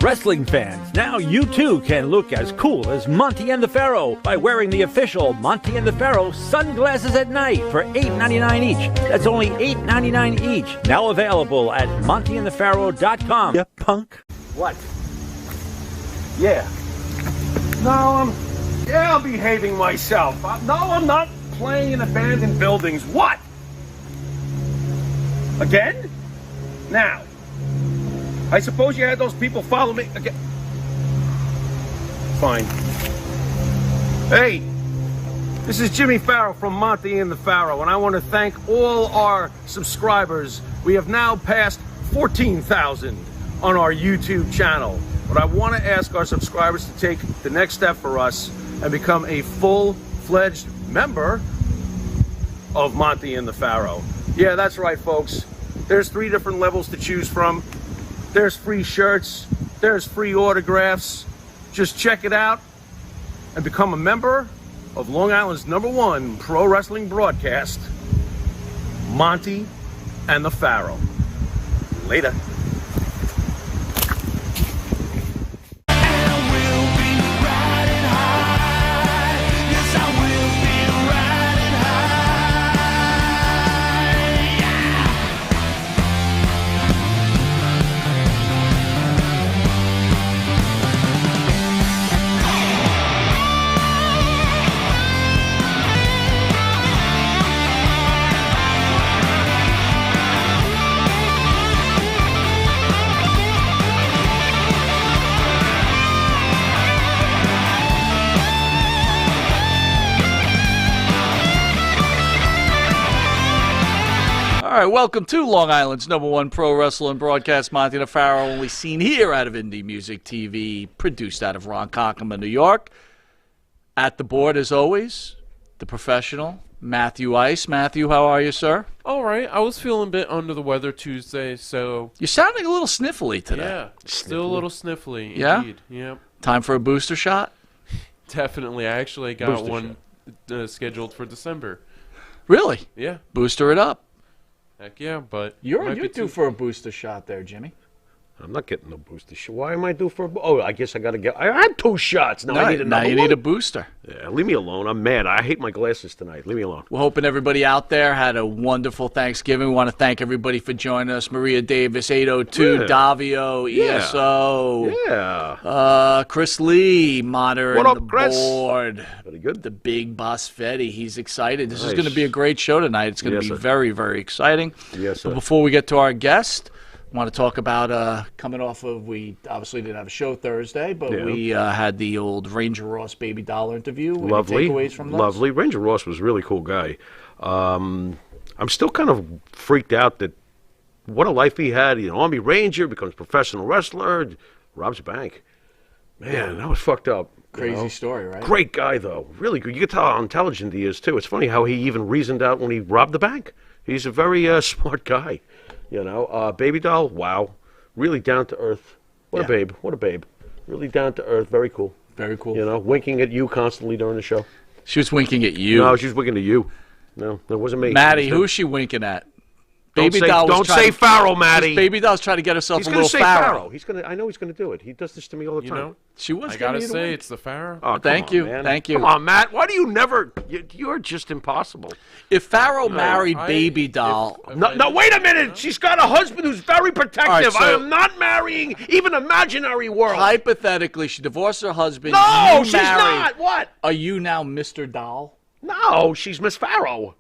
Wrestling fans, now you too can look as cool as Monty and the Pharaoh by wearing the official Monty and the Pharaoh sunglasses at night for $8.99 each. That's only $8.99 each. Now available at montyandthepharaoh.com. You punk. What? Yeah. No, I'm behaving myself. No, I'm not playing in abandoned buildings. What? Again? Now, I suppose you had those people follow me again. Fine. Hey, this is Jimmy Farrow from Monty and the Pharaoh, and I want to thank all our subscribers. We have now passed 14,000 on our YouTube channel. But I want to ask our subscribers to take the next step for us and become a full-fledged member of Monty and the Pharaoh. Yeah, that's right, folks. There's 3 different levels to choose from. There's free shirts. There's free autographs. Just check it out and become a member of Long Island's #1 pro wrestling broadcast, Monty and the Pharaoh. Later. All right, welcome to Long Island's #1 pro wrestling broadcast, Monty the Pharaoh, only seen here out of Indie Music TV, produced out of Ronkonkoma, New York. At the board, as always, the professional, Matthew Ice. Matthew, how are you, sir? All right. I was feeling a bit under the weather Tuesday, so... You're sounding a little sniffly today. Yeah, still a little sniffly, Yeah? indeed. Yep. Time for a booster shot? Definitely. I actually got one scheduled for December. Really? Yeah. Booster it up. Heck yeah, but... You're due for a booster shot there, Jimmy. I'm not getting no booster shot. Why am I due for I guess I got to get... I had 2 shots. Now I need another Now you need a booster. Yeah, leave me alone. I'm mad. I hate my glasses tonight. Leave me alone. We're hoping everybody out there had a wonderful Thanksgiving. We want to thank everybody for joining us. Maria Davis, 802, Davio, ESO. Yeah. Chris Lee, moderating What up, the Chris? board. Very good. The big boss Fetty. He's excited. This is Nice. going to be a great show tonight. It's going to be very, very exciting. Yes, sir. But before we get to our guest, I want to talk about coming off of, we obviously didn't have a show Thursday, but we had the old Ranger Ross baby doll interview. Lovely. Any takeaways from those? Lovely. Ranger Ross was a really cool guy. I'm still kind of freaked out that what a life he had. He's an Army Ranger, becomes a professional wrestler, robs a bank. Man, that was fucked up. Crazy story, right? Great guy, though. Really good. You can tell how intelligent he is, too. It's funny how he even reasoned out when he robbed the bank. He's a very smart guy. You know, baby doll, wow. Really down to earth. What a babe. What a babe. Really down to earth. Very cool. Very cool. You know, winking at you constantly during the show. She was winking at you. No, she was winking at you. No, that wasn't me. Maddie, who is she winking at? Baby don't doll. Don't say Pharaoh, Maddie. Baby doll's trying to get herself He's a little say Pharaoh. He's gonna. I know he's gonna do it. He does this to me all the time. know, She was. I gotta getting you to say, win. it's the Pharaoh. Oh, Thank you. man. Thank you. Come on, Matt. Why do you never? You're just impossible. If Pharaoh married Baby doll, No, wait a minute. She's got a husband who's very protective. All right, so- I am not marrying even imaginary world. hypothetically, she divorced her husband. No, you she's married. not. What? Are you now Mr. Doll? No, she's Miss Pharaoh.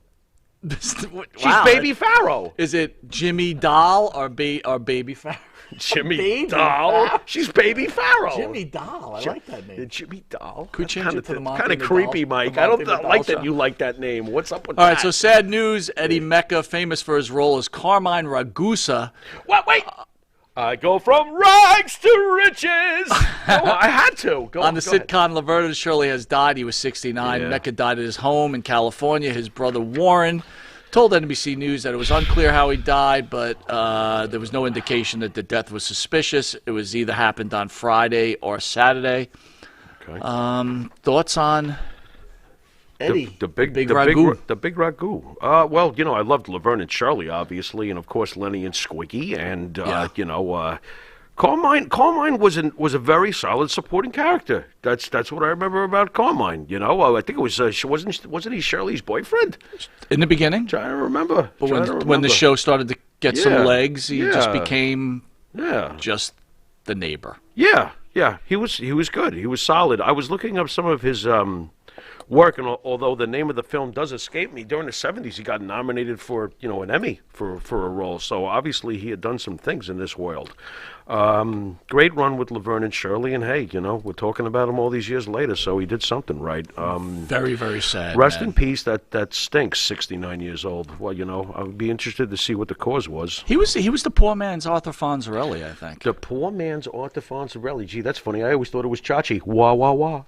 She's Wow. Baby Pharaoh. Is it Jimmy Doll or Baby Pharaoh? Jimmy Baby Doll. Pharaoh. She's Baby Pharaoh. Jimmy Doll. I like that name. Jimmy Doll. Could change it to the Monty Kind of the creepy, Doll- Mike. the I don't Monty the Doll like that show. you like that name. What's up with All that? right, so sad news. Eddie Mecca, famous for his role as Carmine Ragusa. What? Wait. I go from rags to riches. I had to. On the sitcom Laverne and Shirley has died. He was 69. Yeah. Mecca died at his home in California. His brother Warren told NBC News that it was unclear how he died, but there was no indication that the death was suspicious. It was either happened on Friday or Saturday. Okay. Thoughts on Eddie, the big ragu? the big ragu. Well, you know, I loved Laverne and Shirley, obviously, and of course Lenny and Squiggy, and you know, Carmine was a very solid supporting character. That's what I remember about Carmine. You know, I think it was wasn't he Shirley's boyfriend In the beginning? trying to remember. But when the show started to get some legs, he just became just the neighbor. Yeah. He was good. He was solid. I was looking up some of his work, and although the name of the film does escape me, during the 70s he got nominated for an Emmy for a role. So obviously he had done some things in this world. Great run with Laverne and Shirley, and hey, we're talking about him all these years later, so he did something right. Very, very sad. Rest in peace. That stinks. 69 years old. Well, I would be interested to see what the cause was. He was the poor man's Arthur Fonzarelli, I think. The poor man's Arthur Fonzarelli. Gee, that's funny. I always thought it was Chachi. Wah wah wah.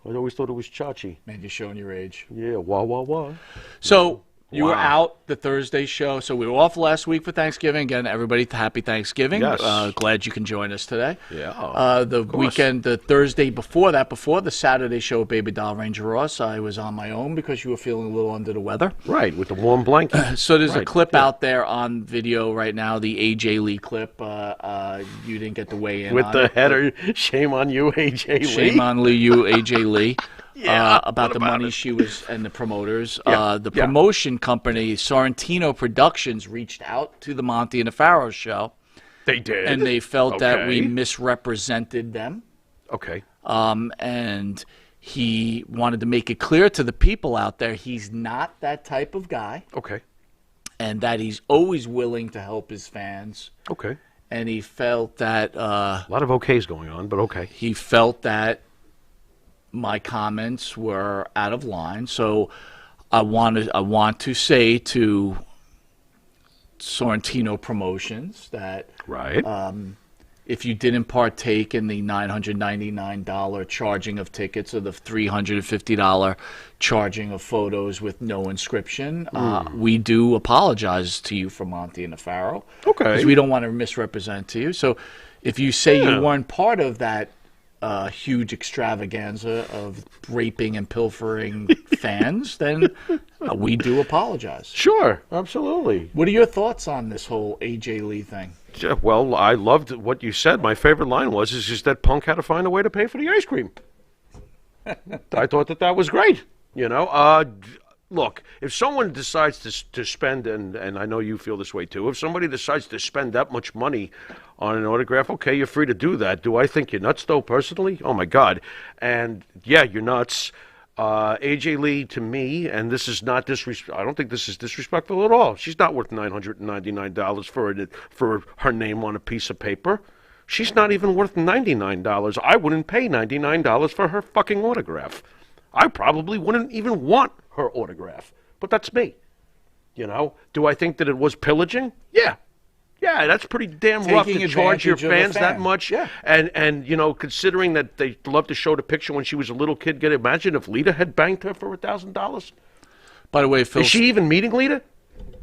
I always thought it was Chachi. Man, you're showing your age. Yeah, wah wah wah. So. You were out the Thursday show, so we were off last week for Thanksgiving. Again, everybody, happy Thanksgiving. Yes. Glad you can join us today. Yeah. The weekend, the Thursday before that, before the Saturday show with Baby Doll Ranger Ross, I was on my own because you were feeling a little under the weather. Right, with the warm blanket. So there's a clip out there on video right now, the AJ Lee clip. You didn't get to weigh in with on the it, header, shame on you, AJ Lee. Shame on you, AJ Lee. About the money she was and the promoters. The promotion company, Sorrentino Productions, reached out to the Monty and the Pharaoh show. They did. And they felt that we misrepresented them. Okay. And he wanted to make it clear to the people out there he's not that type of guy. Okay. And that he's always willing to help his fans. Okay. And he felt that... a lot of okays going on, but okay. He felt that my comments were out of line, so I want to say to Sorrentino Promotions that if you didn't partake in the $999 charging of tickets or the $350 charging of photos with no inscription, we do apologize to you from Monty and the Pharaoh. Okay. Because we don't want to misrepresent to you. So if you say you weren't part of that huge extravaganza of raping and pilfering fans, then we do apologize. Sure, absolutely. What are your thoughts on this whole AJ Lee thing? Yeah, well, I loved what you said. My favorite line was just that Punk had to find a way to pay for the ice cream. I thought that was great. Look, if someone decides to spend, and I know you feel this way too, if somebody decides to spend that much money on an autograph, okay, you're free to do that. Do I think you're nuts, though, personally? Oh, my God. And, yeah, you're nuts. AJ Lee, to me, and this is not I don't think this is disrespectful at all. She's not worth $999 for her name on a piece of paper. She's not even worth $99. I wouldn't pay $99 for her fucking autograph. I probably wouldn't even want her autograph. But that's me. Do I think that it was pillaging? Yeah. Yeah, that's pretty damn rough to charge your fans that much. Yeah. And considering that they love to show the picture when she was a little kid, imagine if Lita had banged her for $1,000. By the way, Phil... Is she even meeting Lita?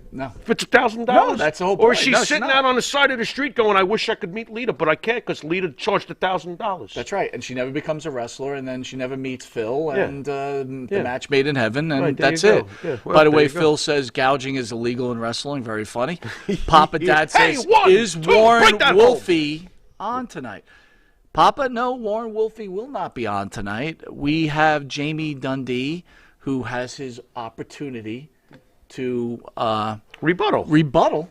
No. If it's $1,000? No, that's the whole point. Or is she sitting out on the side of the street going, I wish I could meet Lita, but I can't because Lita charged $1,000. That's right. And she never becomes a wrestler, and then she never meets Phil, and the match made in heaven, and that's it. Yeah. Well, by the way, Phil says gouging is illegal in wrestling. Very funny. Papa Dad says, is Warren Wolfie on tonight? Papa, no, Warren Wolfie will not be on tonight. We have Jamie Dundee, who has his opportunity to rebuttal.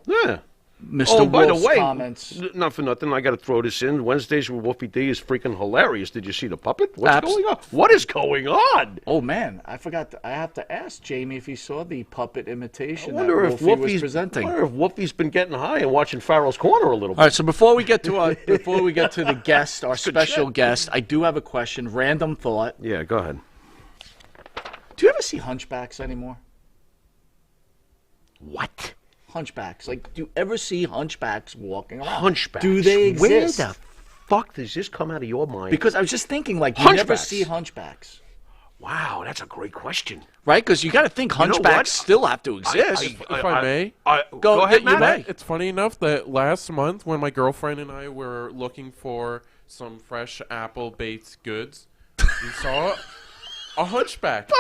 Yeah. Mr. By Wolf's the way, comments. Not for nothing, I got to throw this in. Wednesdays with Wolfie D is freaking hilarious. Did you see the puppet? What's going on? What is going on? Oh, man. I forgot. I have to ask Jamie if he saw the puppet imitation that if Wolfie was presenting. I wonder if Wolfie's been getting high and watching Pharaoh's Corner a little bit. All right, so before we get to the guest, our special guest, I do have a question. Random thought. Yeah, go ahead. Do you ever see hunchbacks anymore? What? Hunchbacks. Like, do you ever see hunchbacks walking around? Hunchbacks. Do they exist? Where the fuck does this come out of your mind? Because I was just thinking, like, you never see hunchbacks. Wow, that's a great question. Right? Because you got to think hunchbacks still have to exist. If I may. Go ahead, you may. It's funny enough that last month when my girlfriend and I were looking for some fresh apple-based goods, we saw a hunchback.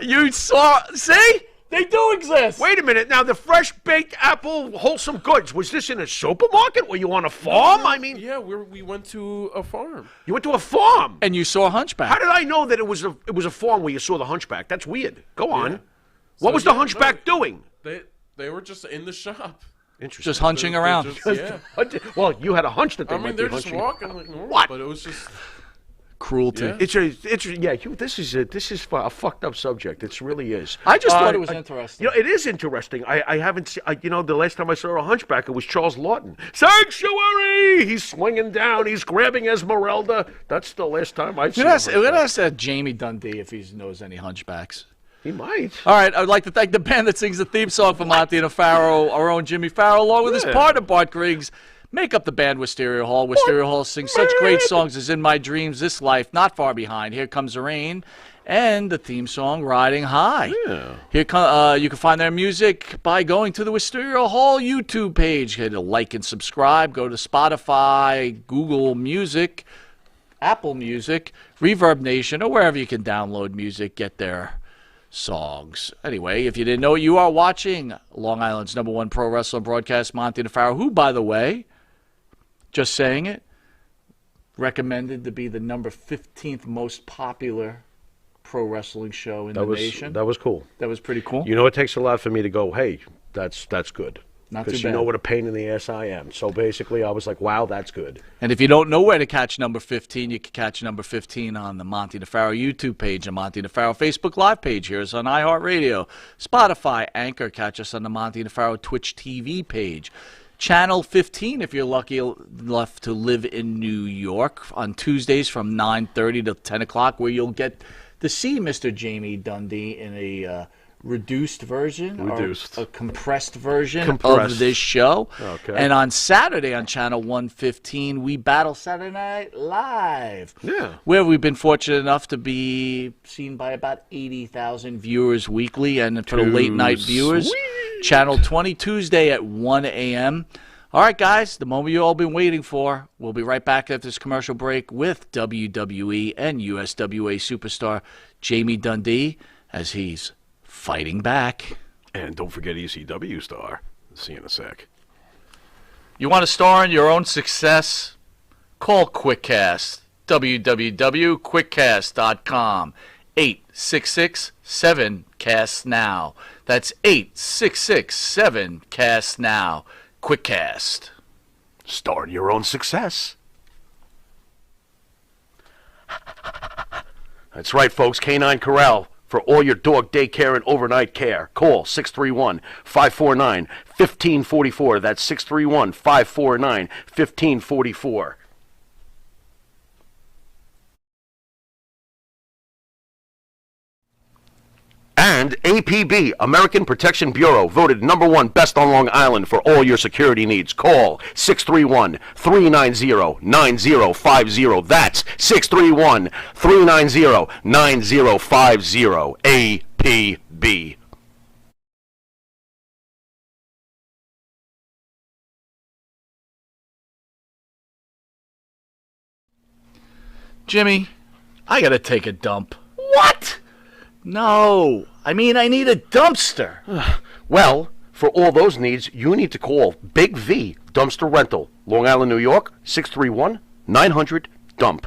You saw... See? They do exist. Wait a minute. Now, the fresh baked apple wholesome goods, was this in a supermarket? Were you on a farm? I mean, Yeah, we went to a farm. you went to a farm. And you saw Hunchback. How did I know that it was a farm where you saw the hunchback? That's weird. Go on. Yeah. What So, was the yeah, hunchback doing? They were just in the shop. Interesting. Just hunching around. Yeah. Well, you had a hunch that they I mean, might they're be just hunching. walking like normal, What? but it was just. Cruelty. Yeah. This is a fucked up subject. It really is. I just thought it was interesting. You know, it is interesting. I haven't seen. The last time I saw a hunchback, it was Charles Lawton. Sanctuary. He's swinging down. He's grabbing Esmeralda. That's the last time I saw. We're gonna ask Jamie Dundee if he knows any hunchbacks. He might. All right, I'd like to thank the band that sings the theme song for Monty and Farrow, our own Jimmy Farrow, along with his partner Bart Griggs. Make up the band Wisteria Hall. Wisteria Hall sings such great songs as In My Dreams, This Life, Not Far Behind, Here Comes the Rain, and the theme song Riding High. Yeah. You can find their music by going to the Wisteria Hall YouTube page. Hit a like and subscribe. Go to Spotify, Google Music, Apple Music, Reverb Nation, or wherever you can download music. Get their songs. Anyway, if you didn't know it, you are watching Long Island's #1 pro wrestling broadcast, Monty and Farrow, who, by the way, just saying it, recommended to be the number 15th most popular pro wrestling show in the nation. That was cool. That was pretty cool. You know, it takes a lot for me to go, hey, that's good. Not too Because bad. you know what a pain in the ass I am. So basically, I was like, wow, that's good. And if you don't know where to catch number 15, you can catch number 15 on the Monty DeFaro YouTube page and Monty DeFaro Facebook Live page. Here's on iHeartRadio, Spotify, Anchor. Catch us on the Monty DeFaro Twitch TV page. Channel 15, if you're lucky enough to live in New York, on Tuesdays from 9:30 to 10 o'clock, where you'll get to see Mr. Jamie Dundee in a reduced version, or a compressed version of this show. Okay. And on Saturday on Channel 115, we battle Saturday Night Live. Yeah. Where we've been fortunate enough to be seen by about 80,000 viewers weekly. And for the late night viewers, Channel 20, Tuesday at 1 a.m. All right, guys, the moment you've all been waiting for. We'll be right back after this commercial break with WWE and USWA superstar Jamie Dundee as he's fighting back. And don't forget ECW star. See you in a sec. You want to star in your own success? Call QuickCast. www.quickcast.com. 866-7-CAST-NOW. That's 866-7-CAST-NOW. QuickCast. Star in your own success. That's right, folks. Canine Corral. For all your dog daycare and overnight care, call 631-549-1544. That's 631-549-1544. And APB, American Protection Bureau, voted #1 best on Long Island for all your security needs. Call 631-390-9050. That's 631-390-9050. APB. Jimmy, I got to take a dump. What? No, I mean I need a dumpster. Well, for all those needs, you need to call Big V Dumpster Rental, Long Island, New York, 631-900-DUMP.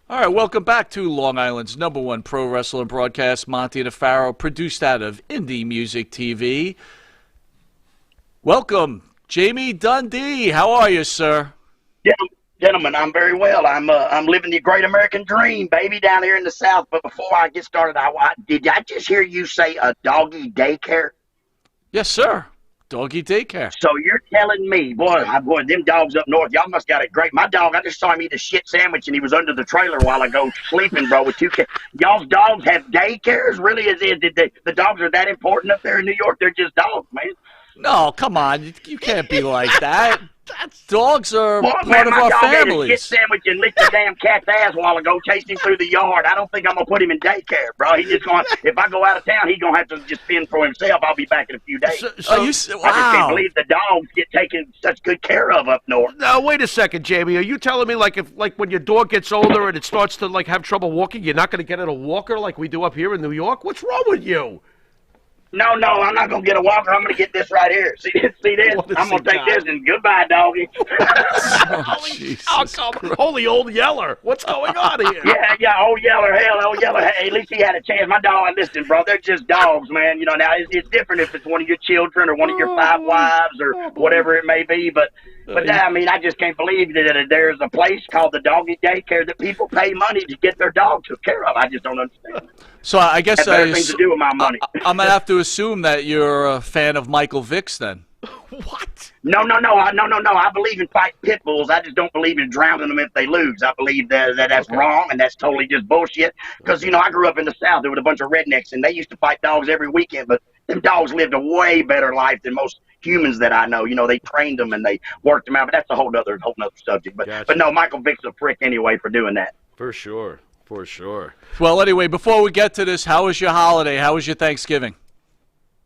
All right, welcome back to Long Island's #1 pro wrestling broadcast, Monty DeFaro, produced out of Indie Music TV. Welcome, Jamie Dundee. How are you, sir? Gentlemen, I'm very well. I'm living the great American dream, baby, down here in the South. But before I get started, did I just hear you say a doggy daycare? Yes, sir. Doggy daycare. So you're telling me, boy, them dogs up north, y'all must got it great. My dog, I just saw him eat a shit sandwich, and he was under the trailer a while ago sleeping, bro, with 2 kids. Y'all's dogs have daycares? Really? The dogs are that important up there in New York? They're just dogs, man. No, come on. You can't be like that. Dogs are Well, part man, of my our dog ate a shit families. sandwich and licked the damn cat's ass a while ago, chased him through the yard. I don't think I'm gonna put him in daycare, bro. He's just going. If I go out of town, he's gonna have to just fend for himself. I'll be back in a few days. Wow. I just can't believe the dogs get taken such good care of up north. Now, wait a second, Jamie. Are you telling me like when your dog gets older and it starts to like have trouble walking, you're not going to get it a walker like we do up here in New York? What's wrong with you? No, I'm not gonna get a walker. I'm gonna get this right here. See this? I'm gonna take this and goodbye, doggy. Holy old Yeller. What's going on here? Yeah, old Yeller, hell, old Yeller. Hey, at least he had a chance. My dog, listen, bro, they're just dogs, man. You know, now it's different if it's one of your children or one of your 5 wives or whatever it may be. But I mean, I just can't believe that there's a place called the doggy daycare that people pay money to get their dog took care of. I just don't understand. So I guess That better things to do with my money. I'm gonna have to assume that you're a fan of Michael Vick's then. What? No. I believe in fighting pit bulls. I just don't believe in drowning them if they lose. I believe that's wrong, and that's totally just bullshit. Because, you know, I grew up in the South. There was a bunch of rednecks, and they used to fight dogs every weekend. But them dogs lived a way better life than most humans that I know. You know, they trained them and they worked them out. But that's a whole nother subject. But no, Michael Vick's a prick anyway for doing that. For sure. Well, anyway, before we get to this, how was your holiday? How was your Thanksgiving?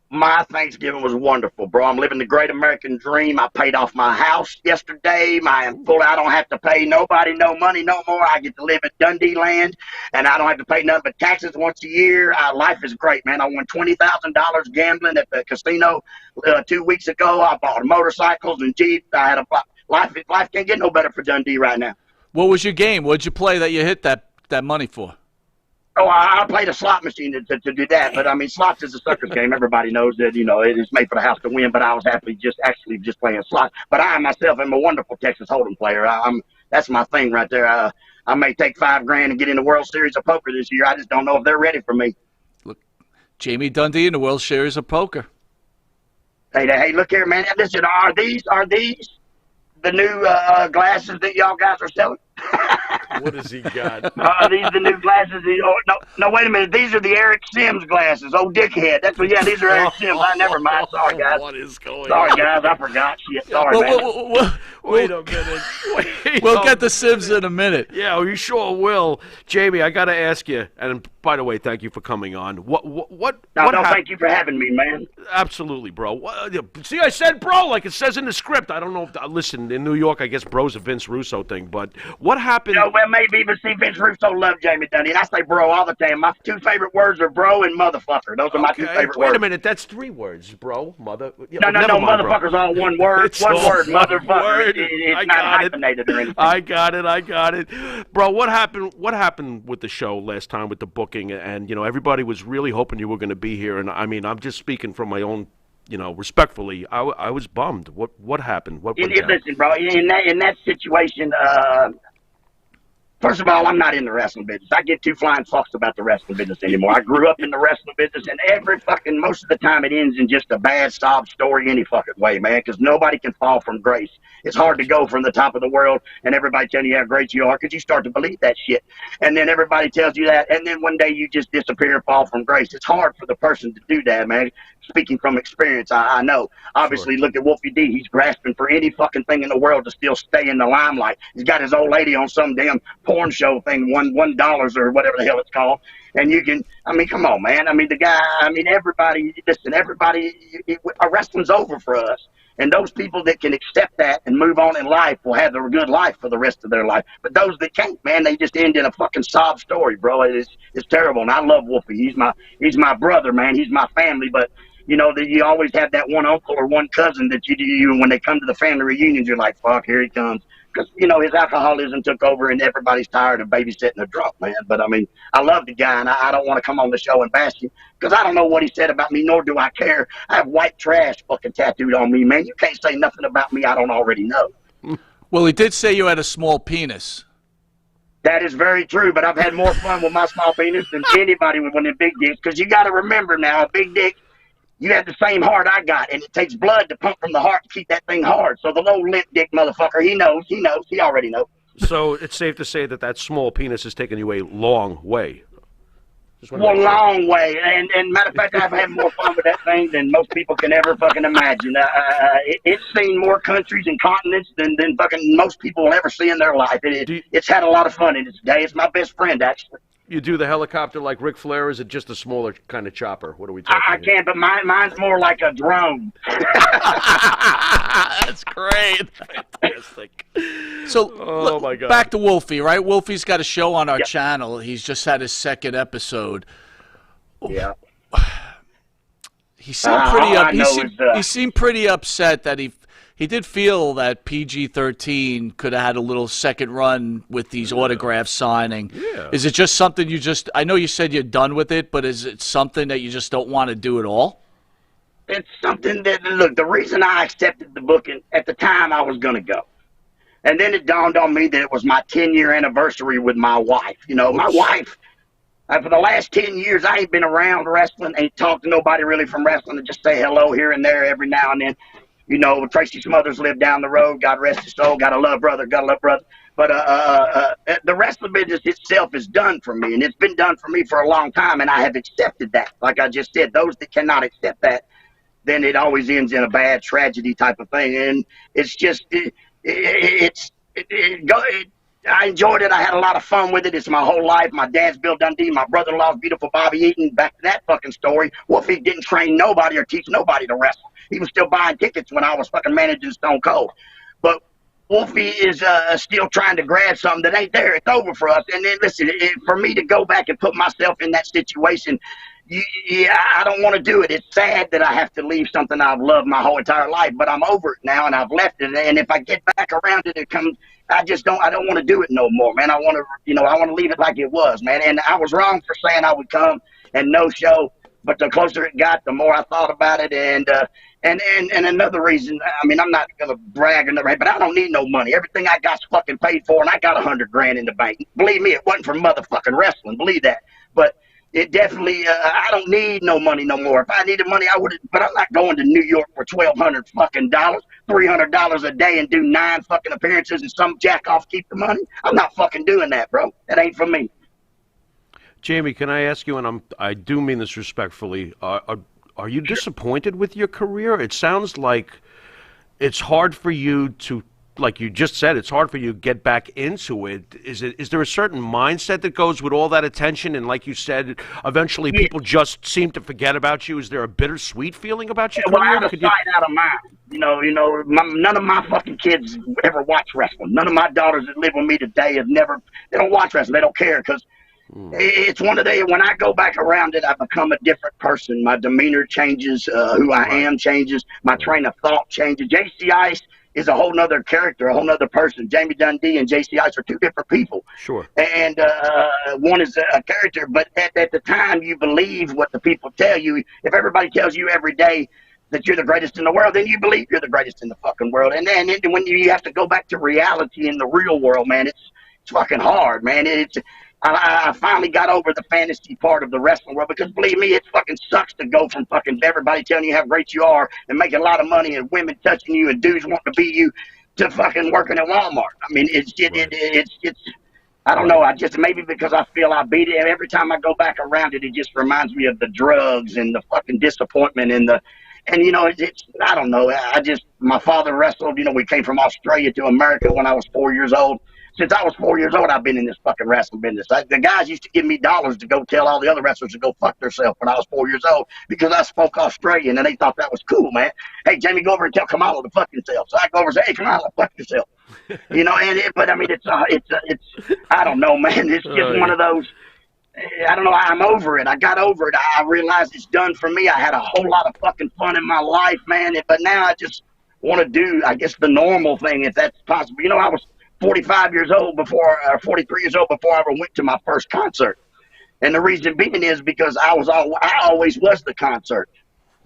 My Thanksgiving was wonderful, bro. I'm living the great American dream. I paid off my house yesterday. I don't have to pay nobody no money no more. I get to live at Dundee land, and I don't have to pay nothing but taxes once a year. Life is great, man. I won $20,000 gambling at the casino 2 weeks ago. I bought motorcycles and Jeeps. I had life can't get no better for Dundee right now. What was your game? What did you play that you hit that money for? Oh, I played a slot machine to do that, but I mean, slots is a sucker's game. Everybody knows that, you know, it is made for the house to win, but I was actually just playing slots. But I myself am a wonderful Texas Hold'em player. That's my thing right there. I may take $5,000 and get in the World Series of Poker this year. I just don't know if they're ready for me. Look, Jamie Dundee in the World Series of Poker. Hey, look here, man. Listen, are these the new glasses that y'all guys are selling? What has he got? Are these the new glasses? No, wait a minute. These are the Eric Sims glasses. Oh, dickhead. These are Eric Sims. Never mind. Sorry, guys. What is going on? Sorry, guys. I forgot. Shit. Sorry, man. Wait a minute. We'll get the Sims in a minute. Yeah, we sure will. Jamie, I got to ask you, and by the way, thank you for coming on. What thank you for having me, man. Absolutely, bro. See, I said bro like it says in the script. I don't know. Listen, in New York, I guess bro's a Vince Russo thing, but what happened? No, well, maybe, but see, Vince Russo loved Jamie Dundee, and I say bro all the time. My 2 favorite words are bro and motherfucker. Those are my 2 favorite words. Wait a minute, that's 3 words, bro. Mother. No, motherfucker's all one word. It's one all word, one motherfucker. word. It's not hyphenated or anything. I got it. Bro, what happened with the show last time with the booking? And, you know, everybody was really hoping you were going to be here. And, I mean, I'm just speaking from my own, you know, respectfully. I was bummed. What happened? What went down? Listen, bro, in that situation, first of all, I'm not in the wrestling business. I get 2 flying fucks about the wrestling business anymore. I grew up in the wrestling business, and most of the time it ends in just a bad sob story any fucking way, man, because nobody can fall from grace. It's hard to go from the top of the world and everybody telling you how great you are because you start to believe that shit. And then everybody tells you that, and then one day you just disappear and fall from grace. It's hard for the person to do that, man. Speaking from experience, I know. Obviously, Look at Wolfie D. He's grasping for any fucking thing in the world to still stay in the limelight. He's got his old lady on some damn porn show thing, $1 or whatever the hell it's called. And you can, I mean, come on, man. I mean, everybody, wrestling's over for us. And those people that can accept that and move on in life will have a good life for the rest of their life. But those that can't, man, they just end in a fucking sob story, bro. It's terrible. And I love Wolfie. He's my brother, man. He's my family. But, you know, you always have that one uncle or one cousin that you when they come to the family reunions, you're like, fuck, here he comes. Because, you know, his alcoholism took over and everybody's tired of babysitting a drunk, man. But, I mean, I love the guy, and I don't want to come on the show and bash him because I don't know what he said about me, nor do I care. I have white trash fucking tattooed on me, man. You can't say nothing about me I don't already know. Well, he did say you had a small penis. That is very true, but I've had more fun with my small penis than anybody with one of them big dicks because you got to remember now, a big dick, you have the same heart I got, and it takes blood to pump from the heart to keep that thing hard. So the little limp dick motherfucker, he already knows. So it's safe to say that small penis has taken you a long way. Well, long way. And matter of fact, I've had more fun with that thing than most people can ever fucking imagine. It's seen more countries and continents than fucking most people will ever see in their life. It's had a lot of fun in its day. It's my best friend, actually. You do the helicopter like Ric Flair, or is it just a smaller kind of chopper? What are we talking I can't, but mine's more like a drone. That's great. Fantastic. So, oh my God. Back to Wolfie, right? Wolfie's got a show on our channel. He's just had his second episode. Yeah. He seemed he seemed pretty upset that he did feel that PG-13 could have had a little second run with these autographs signing. Yeah. Is it just something I know you said you're done with it, but is it something that you just don't want to do at all? It's something that, look, the reason I accepted the booking, at the time I was going to go. And then it dawned on me that it was my 10-year anniversary with my wife. You know, my wife, for the last 10 years, I ain't been around wrestling, ain't talked to nobody really from wrestling, and just say hello here and there every now and then. You know, Tracy Smothers lived down the road. God rest his soul. Got a love brother. Got a love brother. But the wrestling business itself is done for me, and it's been done for me for a long time, and I have accepted that. Like I just said, those that cannot accept that, then it always ends in a bad tragedy type of thing. And it's just, I enjoyed it. I had a lot of fun with it. It's my whole life. My dad's Bill Dundee. My brother-in-law's beautiful Bobby Eaton. Back to that fucking story. Wolfie didn't train nobody or teach nobody to wrestle. He was still buying tickets when I was fucking managing Stone Cold. But Wolfie is still trying to grab something that ain't there. It's over for us. And then, listen, for me to go back and put myself in that situation, I don't want to do it. It's sad that I have to leave something I've loved my whole entire life, but I'm over it now, and I've left it. And if I get back around it, I don't want to do it no more, man. I want to leave it like it was, man. And I was wrong for saying I would come and no show, but the closer it got, the more I thought about it. And another reason, I mean, I'm not going to brag or nothing, but I don't need no money. Everything I got's fucking paid for, and I got $100,000 in the bank. Believe me, it wasn't for motherfucking wrestling. Believe that. But it definitely, I don't need no money no more. If I needed money, I would. But I'm not going to New York for $1,200 fucking dollars, $300 a day, and do 9 fucking appearances and some jack off keep the money. I'm not fucking doing that, bro. That ain't for me. Jamie, can I ask you, and I do mean this respectfully, are you disappointed with your career? It sounds like it's hard for you to, like you just said, it's hard for you to get back into it. Is there a certain mindset that goes with all that attention? And like you said, eventually people just seem to forget about you. Is there a bittersweet feeling about your career? Well, out of sight, out of mind. None of my fucking kids ever watch wrestling. None of my daughters that live with me today they don't watch wrestling. They don't care because it's one of the, when I go back around it, I become a different person. My demeanor changes, who I am changes, my train of thought changes. JC Ice is a whole nother character, a whole nother person. Jamie Dundee and JC Ice are 2 different people. Sure. And one is a character, but at the time you believe what the people tell you. If everybody tells you every day that you're the greatest in the world, then you believe you're the greatest in the fucking world. And then when you have to go back to reality in the real world, man, it's fucking hard, man. I finally got over the fantasy part of the wrestling world because, believe me, it fucking sucks to go from fucking everybody telling you how great you are and making a lot of money and women touching you and dudes wanting to be you to fucking working at Walmart. I mean, it's I don't know. I just, maybe because I feel I beat it. Every time I go back around it, it just reminds me of the drugs and the fucking disappointment and I don't know. My father wrestled. We came from Australia to America when I was 4 years old. Since I was 4 years old, I've been in this fucking wrestling business. The guys used to give me dollars to go tell all the other wrestlers to go fuck themselves when I was 4 years old because I spoke Australian and they thought that was cool, man. Hey, Jamie, go over and tell Kamala to fuck himself. So I go over and say, hey, Kamala, fuck yourself. But I mean, it's I don't know, man. It's just one of those. I don't know. I'm over it. I got over it. I realized it's done for me. I had a whole lot of fucking fun in my life, man. But now I just want to do, I guess, the normal thing, if that's possible. I was 45 years old or 43 years old before I ever went to my first concert. And the reason being is because I always was the concert.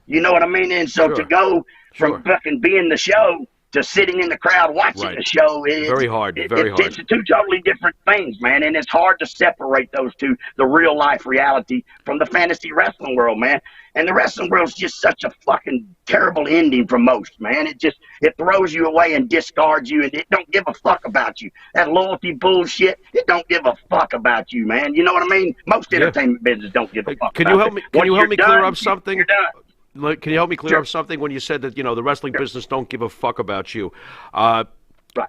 You know what I mean? And so to go from fucking being the show to sitting in the crowd watching the show. Very hard. It's two totally different things, man, and it's hard to separate those two, the real life reality from the fantasy wrestling world, man. And the wrestling world's just such a fucking terrible ending for most, man. It throws you away and discards you, and it don't give a fuck about you. That loyalty bullshit, it don't give a fuck about you, man. You know what I mean? Most entertainment business don't give a fuck. Can you help me? Can you help me clear up something? You're done. Can you help me clear up something when you said that the wrestling business don't give a fuck about you? Right.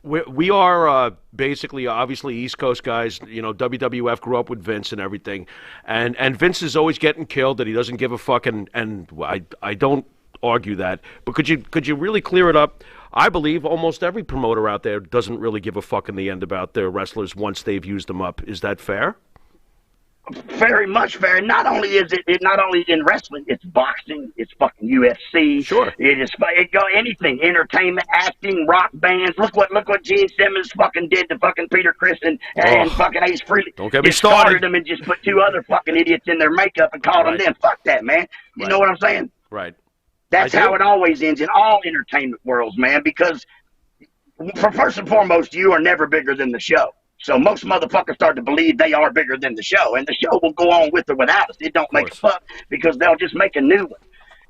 We are basically, obviously, East Coast guys. WWF grew up with Vince and everything, and Vince is always getting killed. That he doesn't give a fuck, and I don't argue that. But could you really clear it up? I believe almost every promoter out there doesn't really give a fuck in the end about their wrestlers once they've used them up. Is that fair? Very much fair. Not only is it not only in wrestling, it's boxing, it's fucking UFC. Sure. It go anything, entertainment, acting, rock bands. Look what Gene Simmons fucking did to fucking Peter Criss and fucking Ace Frehley. Don't get me started. Them and just put two other fucking idiots in their makeup and called them them. Fuck that, man. You know what I'm saying? Right. That's how it always ends in all entertainment worlds, man. Because first and foremost, you are never bigger than the show. So most motherfuckers start to believe they are bigger than the show, and the show will go on with or without us. It don't make a fuck because they'll just make a new one.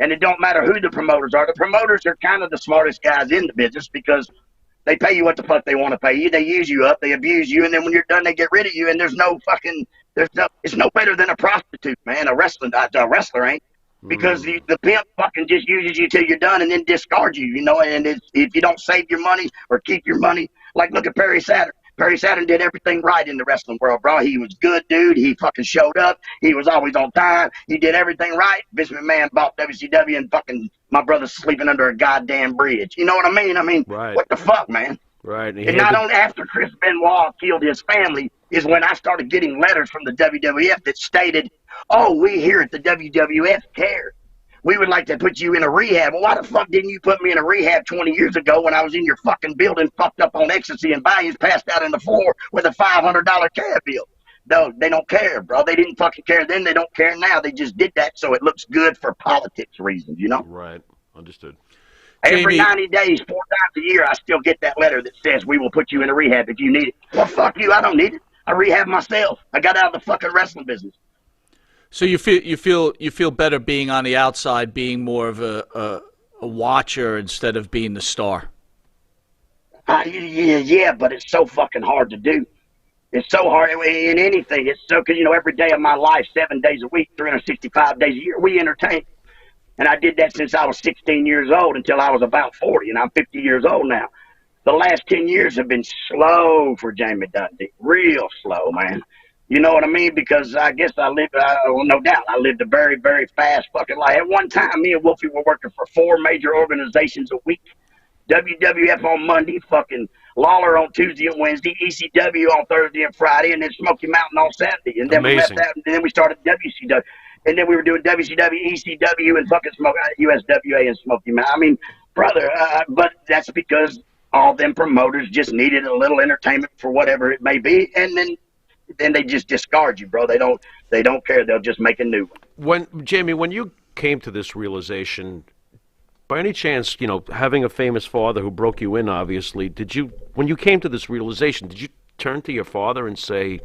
And it don't matter who the promoters are. The promoters are kind of the smartest guys in the business because they pay you what the fuck they want to pay you. They use you up, they abuse you, and then when you're done, they get rid of you. And it's no better than a prostitute, man. A wrestler ain't. Because the pimp fucking just uses you till you're done and then discards you, and if you don't save your money or keep your money, like look at Perry Saturn. Perry Saturn did everything right in the wrestling world, bro. He was good, dude. He fucking showed up. He was always on time. He did everything right. Vince McMahon bought WCW and fucking my brother's sleeping under a goddamn bridge. You know what I mean? Right. What the fuck, man? Right. And not only after Chris Benoit killed his family is when I started getting letters from the WWF that stated, we here at the WWF care. We would like to put you in a rehab. Well, why the fuck didn't you put me in a rehab 20 years ago when I was in your fucking building fucked up on ecstasy and Valiums passed out on the floor with a $500 cab bill? No, they don't care, bro. They didn't fucking care then. They don't care now. They just did that so it looks good for politics reasons, Right. Understood. Every Jamie, 90 days, 4 times a year, I still get that letter that says we will put you in a rehab if you need it. Well, fuck you. I don't need it. I rehab myself. I got out of the fucking wrestling business. so you feel better being on the outside, being more of a watcher instead of being the star. Yeah, but it's so fucking hard to do. It's so hard in anything. It's so because every day of my life, 7 days a week, 365 days a year, we entertain. And I did that since I was 16 years old until I was about 40, and I'm 50 years old now. The last 10 years have been slow for Jamie Dundee, real slow, man. You know what I mean? Because I guess no doubt, I lived a very, very fast fucking life. At one time, me and Wolfie were working for 4 major organizations a week. WWF on Monday, fucking Lawler on Tuesday and Wednesday, ECW on Thursday and Friday, and then Smoky Mountain on Saturday. And then we left that, and then we started WCW. And then we were doing WCW, ECW, and fucking USWA and Smoky Mountain. I mean, brother, but that's because all them promoters just needed a little entertainment for whatever it may be, and then they just discard you, bro. They don't care. They'll just make a new one. Jamie, when you came to this realization, by any chance, having a famous father who broke you in, obviously, when you came to this realization, did you turn to your father and say,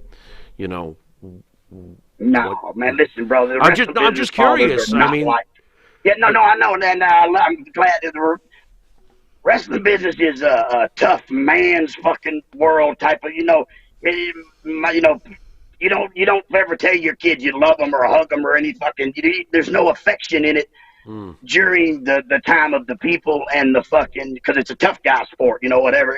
No, man. Listen, brother. I'm just curious. I mean, I know, and I'm glad that the wrestling business is a tough man's fucking world type of. You don't ever tell your kids you love them or hug them or any fucking. There's no affection in it during the time of the people and the fucking because it's a tough guy sport. Whatever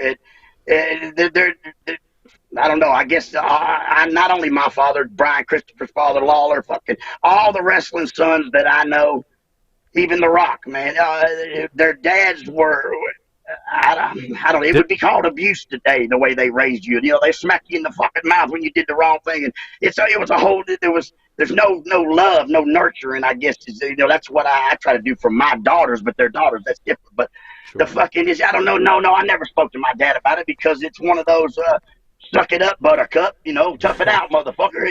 I don't know. I guess I'm not only my father, Brian Christopher's father, Lawler, fucking all the wrestling sons that I know, even The Rock, man. Their dads were. I don't. It would be called abuse today, the way they raised you. They smack you in the fucking mouth when you did the wrong thing, and it was a whole. There's no love, no nurturing. I guess that's what I try to do for my daughters, but their daughters that's different. But the fucking is I don't know. No, I never spoke to my dad about it because it's one of those. Suck it up, buttercup. Tough it out, motherfucker.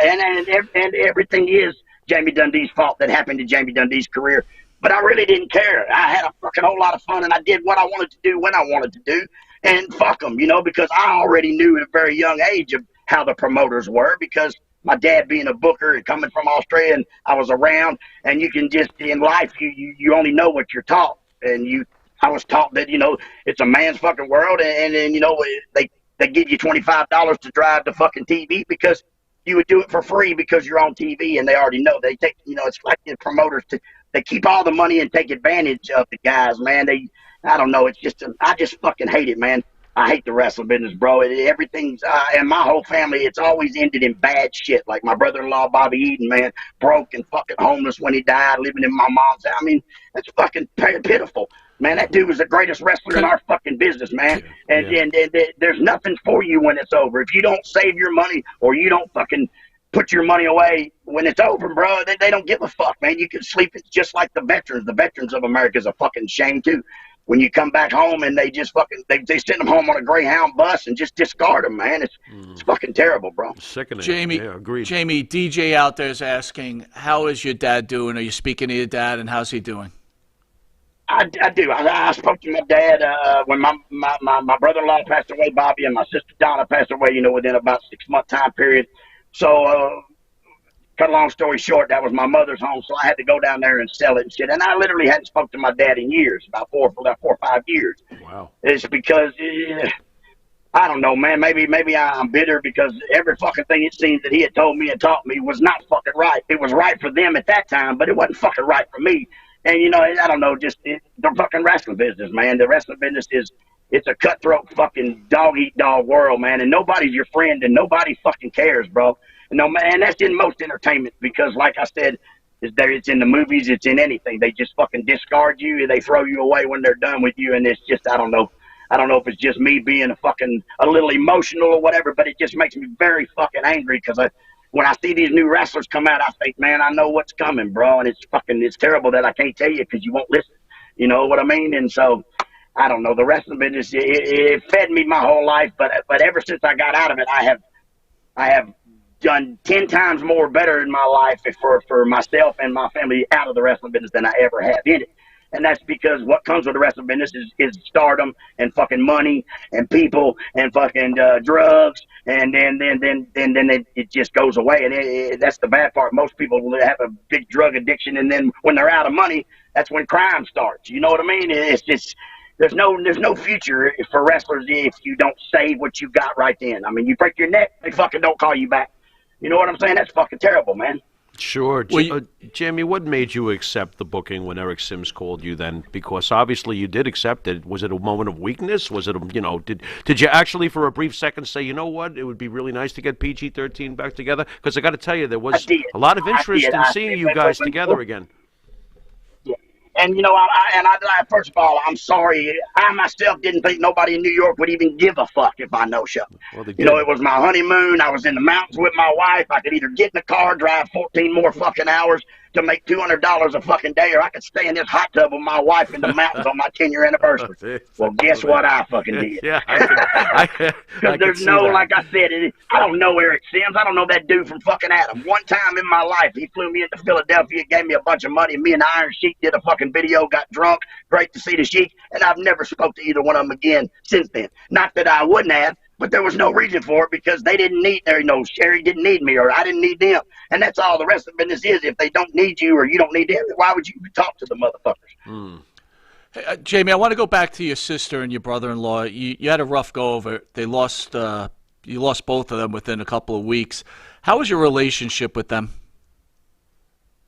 And everything is Jamie Dundee's fault that happened to Jamie Dundee's career. But I really didn't care. I had a fucking whole lot of fun, and I did what I wanted to do when I wanted to do, and fuck them, because I already knew at a very young age of how the promoters were, because my dad being a booker and coming from Australia, and I was around, and you can just, in life, you only know what you're taught, and I was taught that, it's a man's fucking world, and they give you $25 to drive the fucking TV because you would do it for free because you're on TV, and they already know. They take, it's like the promoters, they keep all the money and take advantage of the guys, man. I don't know, I just fucking hate it, man. I hate the wrestling business, bro. Everything's, and my whole family, it's always ended in bad shit. Like my brother-in-law, Bobby Eaton, man, broke and fucking homeless when he died, living in my mom's house. I mean, that's fucking pitiful. Man, that dude was the greatest wrestler in our fucking business, man. And there's nothing for you when it's over. If you don't save your money or you don't fucking put your money away when it's over, bro, they don't give a fuck, man. You can sleep. It's just like the veterans. The veterans of America is a fucking shame, too. When you come back home and they just fucking, they send them home on a Greyhound bus and just discard them, man. It's fucking terrible, bro. Sickening. Jamie, yeah, agreed. Jamie, DJ out there is asking, how is your dad doing? Are you speaking to your dad, and how's he doing? I do. I spoke to my dad when my brother-in-law passed away, Bobby, and my sister Donna passed away, within about 6-month time period. So, cut a long story short, that was my mother's home, so I had to go down there and sell it and shit. And I literally hadn't spoken to my dad in years, about 4 or 5 years. Wow. It's because, I don't know, man. Maybe I'm bitter because every fucking thing it seems that he had told me and taught me was not fucking right. It was right for them at that time, but it wasn't fucking right for me. And, I don't know, the fucking wrestling business, man. The wrestling business it's a cutthroat fucking dog-eat-dog world, man. And nobody's your friend and nobody fucking cares, bro. No, man, that's in most entertainment because, like I said, it's in the movies, it's in anything. They just fucking discard you and they throw you away when they're done with you. And it's just, I don't know if it's just me being a little emotional or whatever, but it just makes me very fucking angry because when I see these new wrestlers come out, I think, man, I know what's coming, bro. And it's terrible that I can't tell you because you won't listen. You know what I mean? And so, I don't know. The wrestling business, it fed me my whole life, but ever since I got out of it, I have done 10 times more better in my life for myself and my family out of the wrestling business than I ever have in it. And that's because what comes with the wrestling business is stardom and fucking money and people and fucking drugs, and then it just goes away. And that's the bad part. Most people have a big drug addiction, and then when they're out of money, that's when crime starts. You know what I mean? It's just there's no future for wrestlers if you don't save what you got right then. I mean, you break your neck, they fucking don't call you back. You know what I'm saying? That's fucking terrible, man. Sure. Well, Jamie, what made you accept the booking when Eric Sims called you then? Because obviously you did accept it. Was it a moment of weakness? Was it, did you actually for a brief second say, you know what, it would be really nice to get PG-13 back together? Because I got to tell you, there was a lot of interest in seeing you guys together again. And, I first of all, I'm sorry. I myself didn't think nobody in New York would even give a fuck if I no-show. Well, it was my honeymoon. I was in the mountains with my wife. I could either get in the car, drive 14 more fucking hours to make $200 a fucking day, or I could stay in this hot tub with my wife in the mountains on my 10-year anniversary. Well, guess what I fucking did? Yeah, because there's no, like I said, I don't know Eric Sims. I don't know that dude from fucking Adam. One time in my life, he flew me into Philadelphia, gave me a bunch of money. Me and the Iron Sheik did a fucking video, got drunk, great to see the Sheik, and I've never spoke to either one of them again since then. Not that I wouldn't have, but there was no reason for it because they didn't need, Sherry didn't need me or I didn't need them. And that's all the rest of the business is. If they don't need you or you don't need them, why would you talk to the motherfuckers? Hey, Jamie, I want to go back to your sister and your brother-in-law. You had a rough go over it. They lost, you lost both of them within a couple of weeks. How was your relationship with them?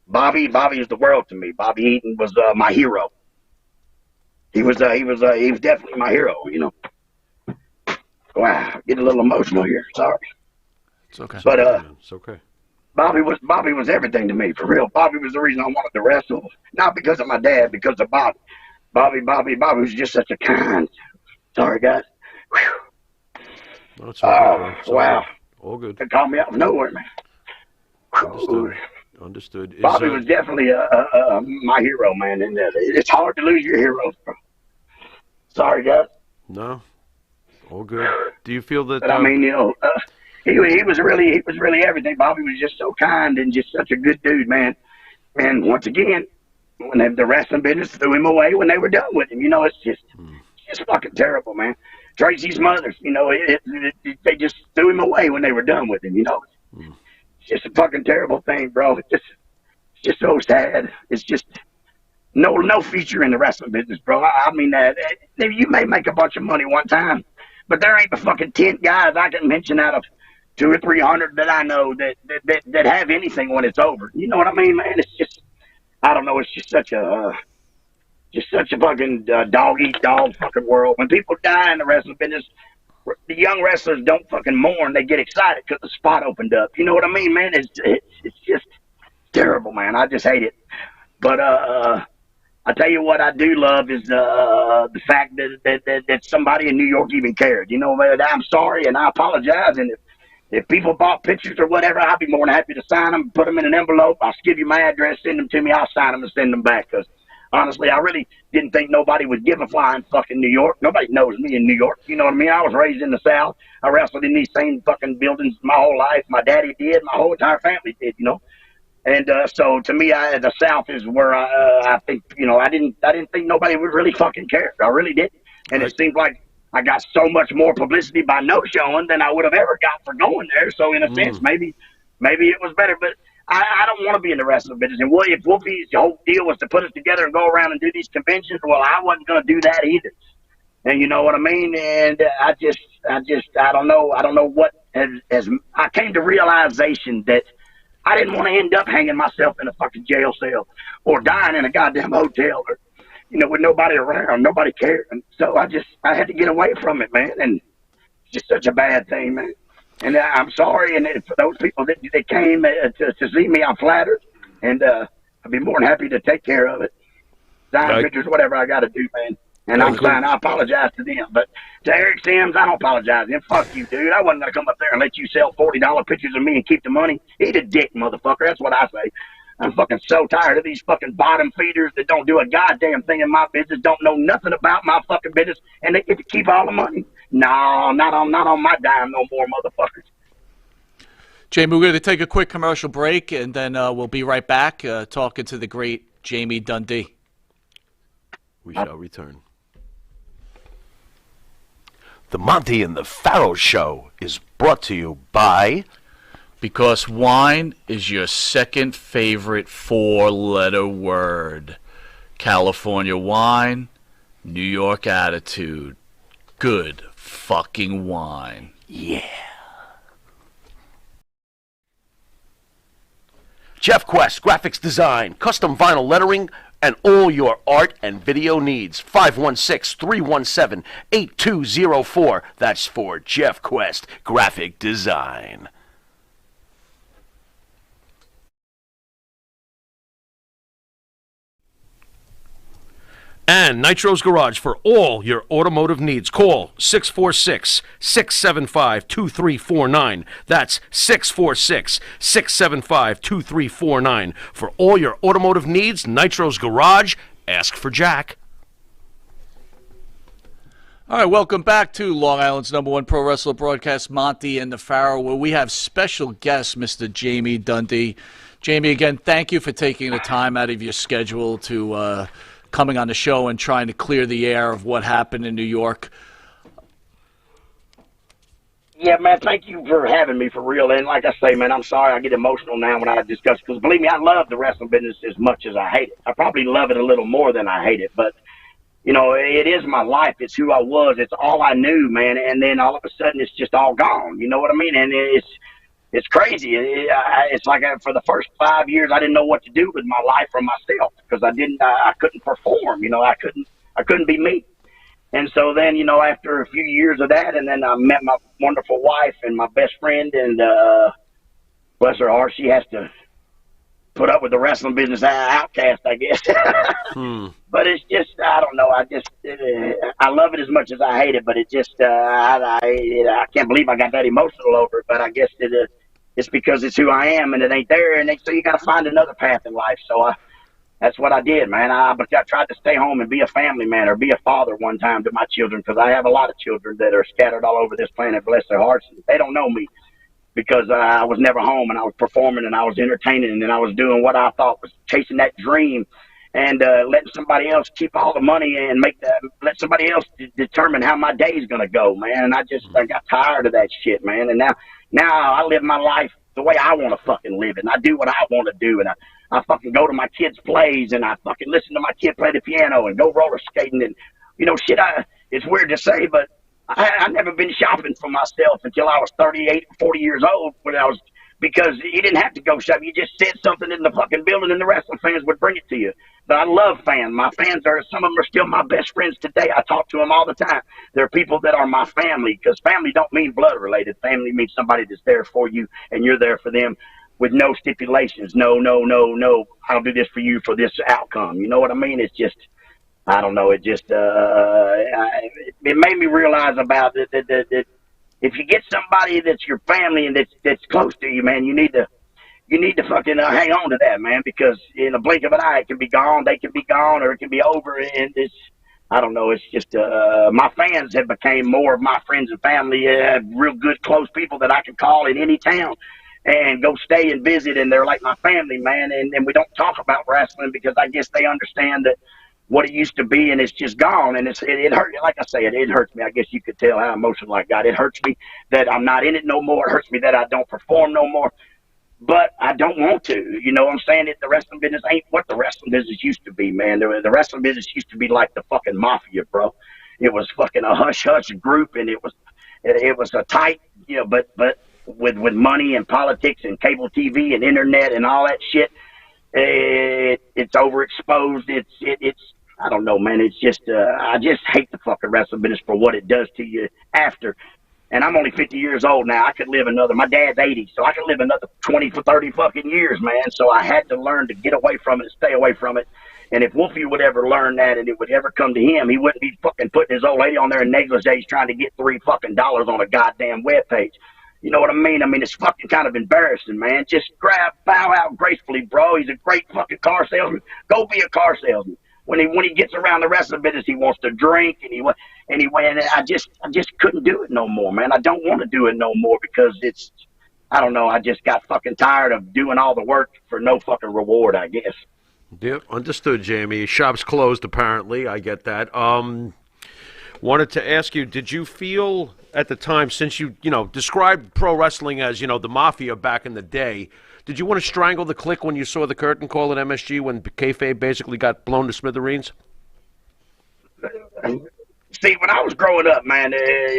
Bobby is the world to me. Bobby Eaton was my hero. He was definitely my hero, Wow, get a little emotional here. Sorry. It's okay. But it's okay. Bobby was everything to me, for real. Bobby was the reason I wanted to wrestle, not because of my dad, because of Bobby. Bobby was just such a kind. Sorry, guys. Whew. No, it's okay, wow. All good. They called me out of nowhere, man. Understood. Bobby was definitely my hero, man. And it's hard to lose your heroes, bro. Sorry, guys. No. All good. Do you feel that? But I mean, he was really everything. Bobby was just so kind and just such a good dude, man. And once again, when the wrestling business threw him away when they were done with him. You know, it's just fucking terrible, man. Tracy's mother, you know, they just threw him away when they were done with him. You know, it's just a fucking terrible thing, bro. It's just so sad. It's just no future in the wrestling business, bro. I mean, you may make a bunch of money one time, but there ain't the fucking 10 guys I can mention out of 200 or 300 that I know that have anything when it's over. You know what I mean, man? It's just, I don't know. It's just such a fucking dog eat dog fucking world. When people die in the wrestling business, the young wrestlers don't fucking mourn. They get excited because the spot opened up. You know what I mean, man? It's just terrible, man. I just hate it. But I tell you what I do love is the fact that somebody in New York even cared. You know, I'm sorry and I apologize. And if people bought pictures or whatever, I'd be more than happy to sign them, put them in an envelope. I'll give you my address, send them to me. I'll sign them and send them back. Because honestly, I really didn't think nobody would give a flying fucking New York. Nobody knows me in New York. You know what I mean? I was raised in the South. I wrestled in these same fucking buildings my whole life. My daddy did. My whole entire family did, you know. And so to me, the South is where I think, you know, I didn't think nobody would really fucking care. I really didn't. And it seems like I got so much more publicity by no showing than I would have ever got for going there. So in a sense, maybe it was better. But I don't want to be in the wrestling business. And if Wolfie's whole deal was to put us together and go around and do these conventions, well, I wasn't going to do that either. And you know what I mean? And I don't know what I came to realization that I didn't want to end up hanging myself in a fucking jail cell or dying in a goddamn hotel or, you know, with nobody around, nobody cared. And so I had to get away from it, man. And it's just such a bad thing, man. And I'm sorry. And for those people that came to see me, I'm flattered. And I'd be more than happy to take care of it. Sign pictures, whatever I got to do, man. And I'm fine. I apologize to them. But to Eric Sims, I don't apologize to him. Fuck you, dude. I wasn't going to come up there and let you sell $40 pictures of me and keep the money. Eat a dick, motherfucker. That's what I say. I'm fucking so tired of these fucking bottom feeders that don't do a goddamn thing in my business, don't know nothing about my fucking business, and they get to keep all the money. No, not on my dime no more, motherfuckers. Jamie, we're going to take a quick commercial break, and then we'll be right back talking to the great Jamie Dundee. We shall return. The Monty and the Pharaoh Show is brought to you by... Because wine is your second favorite four-letter word. California wine, New York attitude. Good fucking wine. Yeah. Jeff Quest, graphics design, custom vinyl lettering, and all your art and video needs. 516-317-8204. That's for Jeff Quest, graphic design. And Nitro's Garage for all your automotive needs. Call 646-675-2349. That's 646-675-2349. For all your automotive needs, Nitro's Garage. Ask for Jack. All right, welcome back to Long Island's #1 pro wrestler broadcast, Monty and the Pharaoh, where we have special guest, Mr. Jamie Dundee. Jamie, again, thank you for taking the time out of your schedule to coming on the show and trying to clear the air of what happened in New York. Yeah, man, thank you for having me for real. And like I say, man, I'm sorry I get emotional now when I discuss, because believe me, I love the wrestling business as much as I hate it. I probably love it a little more than I hate it, but you know, it is my life. It's who I was. It's all I knew, man. And then all of a sudden it's just all gone. You know what I mean? And it's crazy. It's like for the first 5 years, I didn't know what to do with my life or myself, because I couldn't perform. You know, I couldn't be me. And so then, you know, after a few years of that, and then I met my wonderful wife and my best friend, and bless her heart, she has to put up with the wrestling business outcast, I guess. But it's just, I don't know. I love it as much as I hate it, but it just, I can't believe I got that emotional over it. But I guess it's because it's who I am, and it ain't there. And so you got to find another path in life. So that's what I did, man. But I tried to stay home and be a family man, or be a father one time to my children, because I have a lot of children that are scattered all over this planet, bless their hearts. They don't know me, because I was never home, and I was performing, and I was entertaining, and I was doing what I thought was chasing that dream. and letting somebody else keep all the money and let somebody else determine how my day's gonna go, man. And I got tired of that shit, man. And now I live my life the way I want to fucking live it. And I do what I want to do, and I fucking go to my kids' plays, and I fucking listen to my kid play the piano and go roller skating, and shit. It's weird to say, but I never been shopping for myself until I was 38, 40 years old because you didn't have to go shopping. You just said something in the fucking building and the wrestling fans would bring it to you. But I love fans. My fans some of them are still my best friends today. I talk to them all the time. They're people that are my family, because family don't mean blood related. Family means somebody that's there for you and you're there for them with no stipulations. No. I'll do this for you for this outcome. You know what I mean? It's just, I don't know. It just, it made me realize about it that if you get somebody that's your family and that's close to you, man, you need to fucking hang on to that, man, because in a blink of an eye, it can be gone. They can be gone, or it can be over. And I don't know. It's just, my fans have became more of my friends and family, real good, close people that I can call in any town and go stay and visit. And they're like my family, man. And we don't talk about wrestling because I guess they understand that what it used to be, and it's just gone. And it hurt. Like I say, it hurts me. I guess you could tell how emotional I got. It hurts me that I'm not in it no more. It hurts me that I don't perform no more. But I don't want to. You know what I'm saying? The wrestling business ain't what the wrestling business used to be, man. The wrestling business used to be like the fucking mafia, bro. It was fucking a hush-hush group, and it was a tight, but with money and politics and cable TV and internet and all that shit, it's overexposed. It's I don't know, man. It's just I just hate the fucking wrestling business for what it does to you after. And I'm only 50 years old now. I could live my dad's 80, so I could live another 20 for 30 fucking years, man. So I had to learn to get away from it and stay away from it. And if Wolfie would ever learn that and it would ever come to him, he wouldn't be fucking putting his old lady on there in negligees trying to get $3 fucking on a goddamn webpage. You know what I mean? I mean, it's fucking kind of embarrassing, man. Just bow out gracefully, bro. He's a great fucking car salesman. Go be a car salesman. When he gets around the wrestling business, he wants to drink, and I just couldn't do it no more, man. I don't want to do it no more because I don't know. I just got fucking tired of doing all the work for no fucking reward, I guess. Yep, understood, Jamie. Shop's closed, apparently. I get that. Wanted to ask you, did you feel at the time, since you described pro wrestling as, the mafia back in the day, did you want to strangle the Clique when you saw the curtain call at MSG when kayfabe basically got blown to smithereens? See, when I was growing up, man,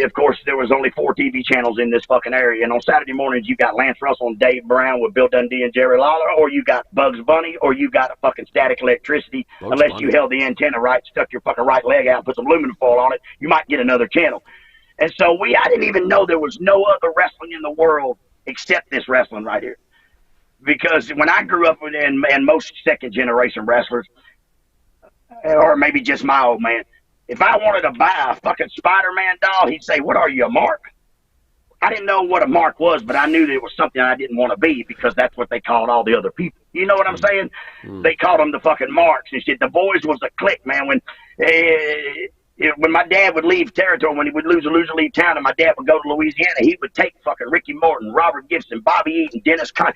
of course, there was only 4 TV channels in this fucking area. And on Saturday mornings, you got Lance Russell and Dave Brown with Bill Dundee and Jerry Lawler, or you got Bugs Bunny, or you got a fucking static electricity. Unless you held the antenna right, stuck your fucking right leg out, put some aluminum foil on it, you might get another channel. And so I didn't even know there was no other wrestling in the world except this wrestling right here. Because when I grew up and most second-generation wrestlers, or maybe just my old man, if I wanted to buy a fucking Spider-Man doll, he'd say, "What are you, a mark?" I didn't know what a mark was, but I knew that it was something I didn't want to be because that's what they called all the other people. You know what I'm saying? They called them the fucking marks and shit. The boys was a clique, man. When my dad would leave territory, when he would leave town, and my dad would go to Louisiana, he would take fucking Ricky Morton, Robert Gibson, Bobby Eaton, Dennis Conn.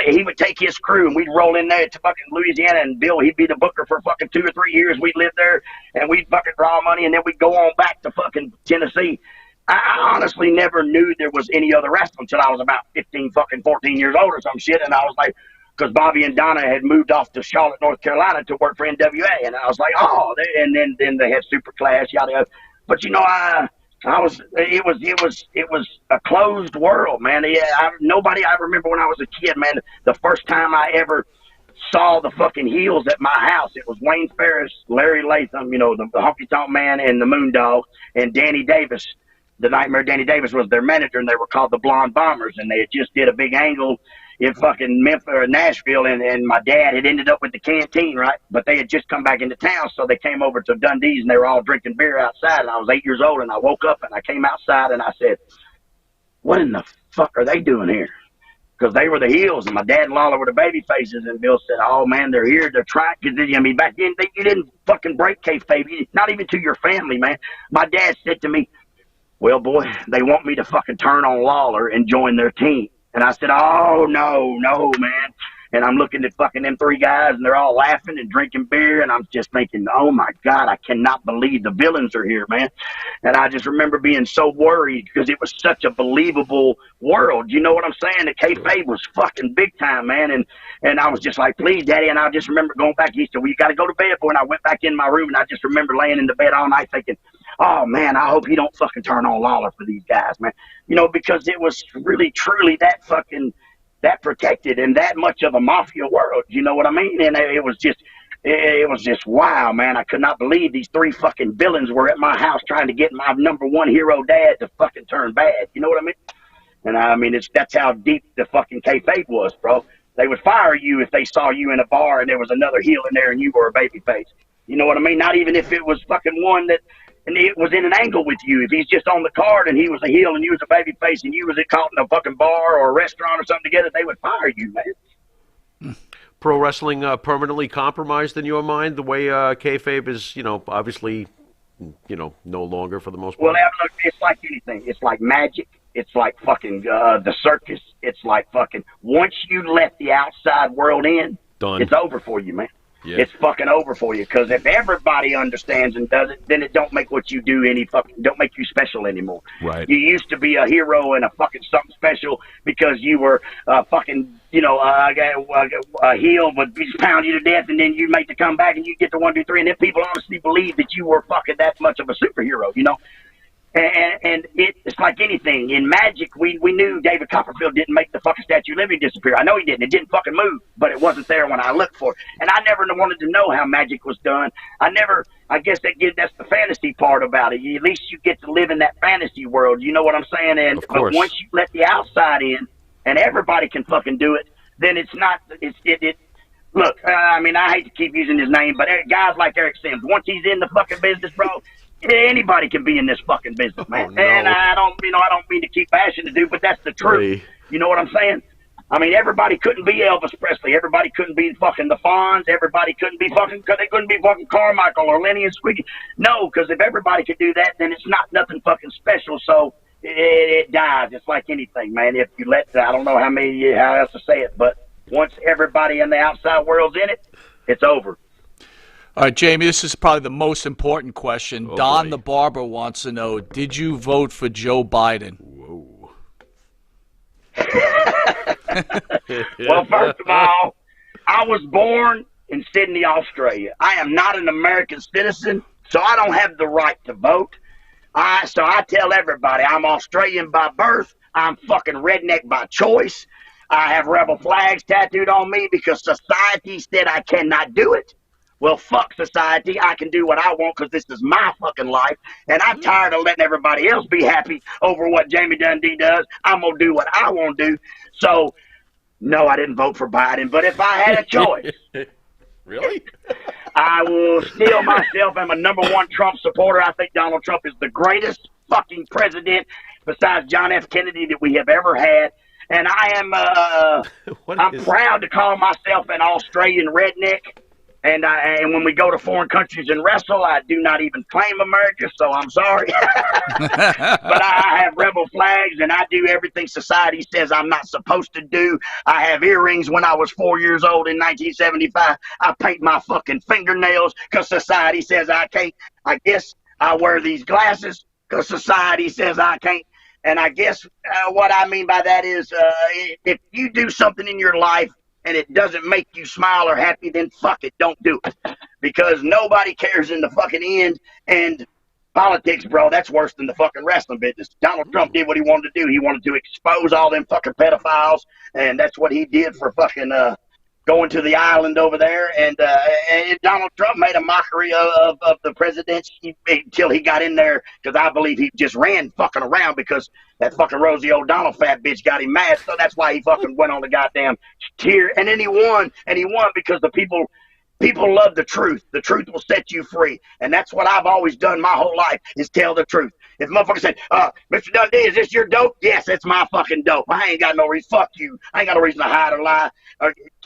He would take his crew, and we'd roll in there to fucking Louisiana, and Bill, he'd be the booker for fucking 2 or 3 years. We'd live there, and we'd fucking draw money, and then we'd go on back to fucking Tennessee. I honestly never knew there was any other wrestling until I was about 14 years old or some shit, and I was like, because Bobby and Donna had moved off to Charlotte, North Carolina to work for NWA. And I was like, oh, and then they had Super Clash, yada, yada. But, it was a closed world, man. Yeah, I remember when I was a kid, man, the first time I ever saw the fucking heels at my house, it was Wayne Ferris, Larry Latham, the Honky Tonk Man and the Moondog, and Danny Davis. The Nightmare Danny Davis was their manager, and they were called the Blonde Bombers, and they had just did a big angle in fucking Memphis or Nashville, and my dad had ended up with the canteen, right? But they had just come back into town, so they came over to Dundee's, and they were all drinking beer outside, and I was 8 years old, and I woke up, and I came outside, and I said, what in the fuck are they doing here? Because they were the heels, and my dad and Lawler were the baby faces, and Bill said, oh, man, they're here, they're trying, back then, you didn't fucking break kayfabe, not even to your family, man. My dad said to me, well, boy, they want me to fucking turn on Lawler and join their team. And I said, oh, no, man. And I'm looking at fucking them three guys, and they're all laughing and drinking beer, and I'm just thinking, oh my God, I cannot believe the villains are here, man. And I just remember being so worried because it was such a believable world. You know what I'm saying? The kayfabe was fucking big time, man. And I was just like, please, Daddy. And I just remember going back. He said, well, you got to go to bed, boy. And I went back in my room, and I just remember laying in the bed all night thinking, oh, man, I hope he don't fucking turn on Lawler for these guys, man. You know, because it was really, truly that fucking, that protected and that much of a mafia world. You know what I mean? And it was just wow, man. I could not believe these three fucking villains were at my house trying to get my number one hero dad to fucking turn bad. You know what I mean? And I mean, that's how deep the fucking kayfabe was, bro. They would fire you if they saw you in a bar and there was another heel in there and you were a babyface. You know what I mean? Not even if it was fucking one that, and it was in an angle with you. If he's just on the card and he was a heel and you was a babyface and you was caught in a fucking bar or a restaurant or something together, they would fire you, man. Pro wrestling permanently compromised in your mind, the way kayfabe is, you know, obviously, you know, no longer for the most part? Well, look, it's like anything. It's like magic. It's like fucking the circus. It's like fucking once you let the outside world in, done. It's over for you, man. Yeah. It's fucking over for you. Because if everybody understands and does it, then it don't make what you do don't make you special anymore. Right. You used to be a hero and a fucking something special because you were fucking, you know, a heel would just pound you to death, and then you make the comeback and you get the 1, 2, 3, and then people honestly believe that you were fucking that much of a superhero, you know. And it's like anything. In magic, we knew David Copperfield didn't make the fucking Statue of Liberty disappear. I know he didn't. It didn't fucking move, but it wasn't there when I looked for it. And I never wanted to know how magic was done. I guess that's the fantasy part about it. At least you get to live in that fantasy world. You know what I'm saying? And of course. But once you let the outside in, and everybody can fucking do it, then it's not. Look, I mean, I hate to keep using his name, but guys like Eric Sims, once he's in the fucking business, bro. Anybody can be in this fucking business, man. Oh, no. And I don't mean to keep bashing the dude, but that's the truth. Hey. You know what I'm saying? I mean, everybody couldn't be Elvis Presley. Everybody couldn't be fucking the Fonz. Everybody couldn't be fucking, they couldn't be fucking Carmichael or Lenny and Squeaky. No, because if everybody could do that, then it's not nothing fucking special. So it dies. It's like anything, man. If you let, I don't know how else to say it, but once everybody in the outside world's in it, it's over. All right, Jamie, this is probably the most important question. Oh, Don boy. the Barber wants to know, did you vote for Joe Biden? Whoa. Well, first of all, I was born in Sydney, Australia. I am not an American citizen, so I don't have the right to vote. So I tell everybody, I'm Australian by birth. I'm fucking redneck by choice. I have rebel flags tattooed on me because society said I cannot do it. Well, fuck society. I can do what I want because this is my fucking life. And I'm tired of letting everybody else be happy over what Jamie Dundee does. I'm going to do what I want to do. So, no, I didn't vote for Biden. But if I had a choice, Really? I will still myself am a number one Trump supporter. I think Donald Trump is the greatest fucking president besides John F. Kennedy that we have ever had. And I am, I'm proud to call myself an Australian redneck. And when we go to foreign countries and wrestle, I do not even claim America, so I'm sorry. But I have rebel flags, and I do everything society says I'm not supposed to do. I have earrings when I was 4 years old in 1975. I paint my fucking fingernails because society says I can't. I guess I wear these glasses because society says I can't. And I guess what I mean by that is if you do something in your life, and it doesn't make you smile or happy, then fuck it, don't do it. Because nobody cares in the fucking end. And politics, bro, that's worse than the fucking wrestling business. Donald Trump did what he wanted to do. He wanted to expose all them fucking pedophiles, and that's what he did for fucking going to the island over there. And Donald Trump made a mockery of the presidency until he got in there, because I believe he just ran fucking around because that fucking Rosie O'Donnell fat bitch got him mad. So that's why he fucking went on the goddamn tier. And then he won because the people love the truth. The truth will set you free. And that's what I've always done my whole life, is tell the truth. If motherfucker said, Mr. Dundee, is this your dope? Yes, it's my fucking dope. I ain't got no reason. Fuck you. I ain't got no reason to hide or lie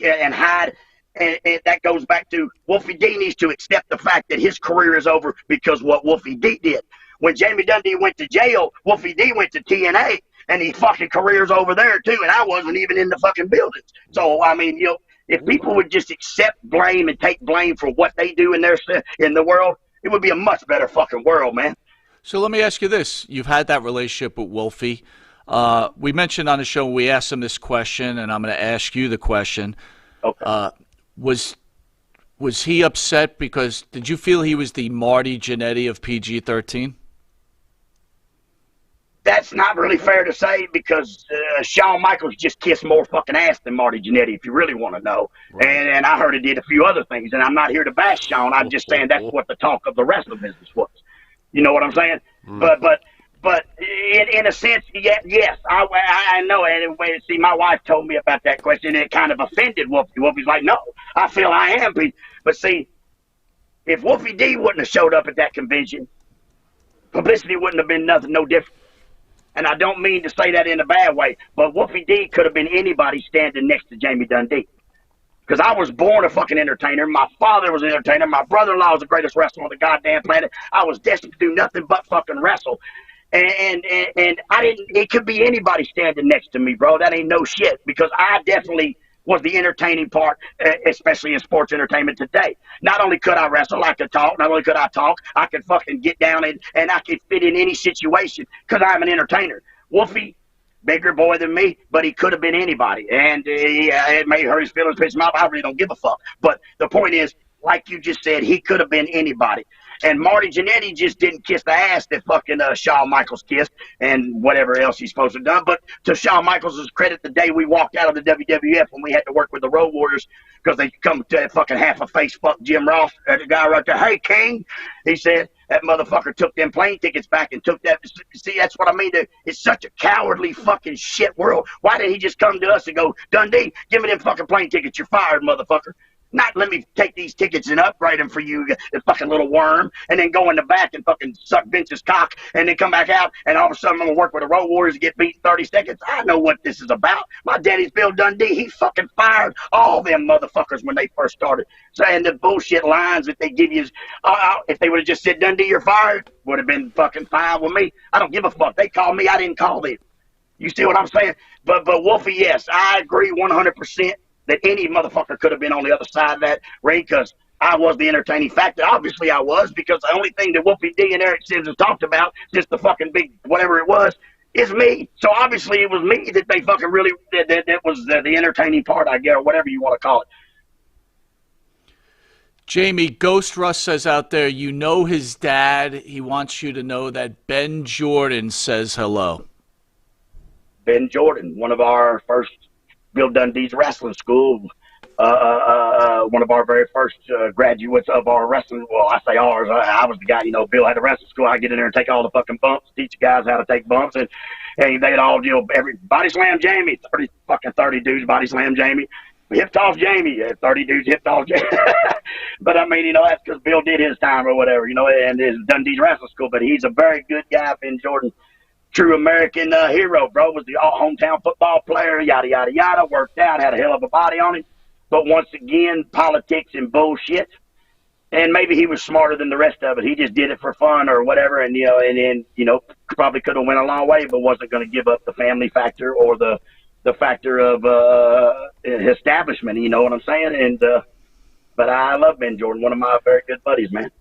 and hide. And that goes back to Wolfie D needs to accept the fact that his career is over because what Wolfie D did. When Jamie Dundee went to jail, Wolfie D went to TNA, and his fucking career's over there too, and I wasn't even in the fucking buildings. So, I mean, If people would just accept blame and take blame for what they do in the world, it would be a much better fucking world, man. So let me ask you this. You've had that relationship with Wolfie. We mentioned on the show, we asked him this question, and I'm going to ask you the question. Okay. Was he upset because did you feel he was the Marty Jannetty of PG-13? That's not really fair to say because Shawn Michaels just kissed more fucking ass than Marty Jannetty, if you really want to know. Right. And I heard he did a few other things, and I'm not here to bash Shawn. I'm just saying that's what the talk of the wrestling business was. You know what I'm saying? But in a sense, yes, I know. And see, my wife told me about that question, and it kind of offended Wolfie. Wolfie's like, no, I feel I am. But see, if Wolfie D wouldn't have showed up at that convention, publicity wouldn't have been no different. And I don't mean to say that in a bad way, but Wolfie D could have been anybody standing next to Jamie Dundee. Because I was born a fucking entertainer. My father was an entertainer. My brother-in-law was the greatest wrestler on the goddamn planet. I was destined to do nothing but fucking wrestle. And I didn't, it could be anybody standing next to me, bro. That ain't no shit. Because I definitely was the entertaining part, especially in sports entertainment today. Not only could I wrestle, I could talk. Not only could I talk, I could fucking get down and I could fit in any situation because I'm an entertainer. Wolfie, bigger boy than me, but he could have been anybody. And it may hurt his feelings, piss him off. I really don't give a fuck. But the point is, like you just said, he could have been anybody. And Marty Jannetty just didn't kiss the ass that fucking Shawn Michaels kissed and whatever else he's supposed to have done. But to Shawn Michaels' credit, the day we walked out of the WWF when we had to work with the Road Warriors because they come to fucking half a face fuck Jim Ross, the guy right there, hey, King, he said, that motherfucker took them plane tickets back and took that. See, that's what I mean. It's such a cowardly fucking shit world. Why didn't he just come to us and go, Dundee, give me them fucking plane tickets. You're fired, motherfucker. Not let me take these tickets and upgrade them for you, you fucking little worm, and then go in the back and fucking suck Vince's cock, and then come back out, and all of a sudden I'm going to work with the Road Warriors and get beat in 30 seconds. I know what this is about. My daddy's Bill Dundee. He fucking fired all them motherfuckers when they first started. Saying the bullshit lines that they give you, if they would have just said, Dundee, you're fired, would have been fucking fine with me. I don't give a fuck. They called me. I didn't call them. You see what I'm saying? But Wolfie, yes, I agree 100%. That any motherfucker could have been on the other side of that ring because I was the entertaining factor. Obviously I was because the only thing that Wolfie D and Eric Sims have talked about, just the fucking big whatever it was, is me. So obviously it was me that they fucking really, that was the entertaining part, I guess, or whatever you want to call it. Jamie, Ghost Russ says out there, you know his dad. He wants you to know that Ben Jordan says hello. Ben Jordan, one of our first Bill Dundee's wrestling school, one of our very first graduates of our wrestling. Well, I say ours. I was the guy, Bill had a wrestling school. I get in there and take all the fucking bumps, teach the guys how to take bumps, and they'd all, every body slam Jamie, 30 dudes body slam Jamie. Hip toss Jamie, 30 dudes hip toss Jamie. But I mean, that's because Bill did his time or whatever, and it's Dundee's wrestling school. But he's a very good guy, Ben Jordan. True American hero, bro. Was the hometown football player, yada, yada, yada. Worked out, had a hell of a body on him. But once again, politics and bullshit. And maybe he was smarter than the rest of it. He just did it for fun or whatever. And, probably could have went a long way, but wasn't going to give up the family factor or the factor of establishment. You know what I'm saying? And but I love Ben Jordan, one of my very good buddies, man.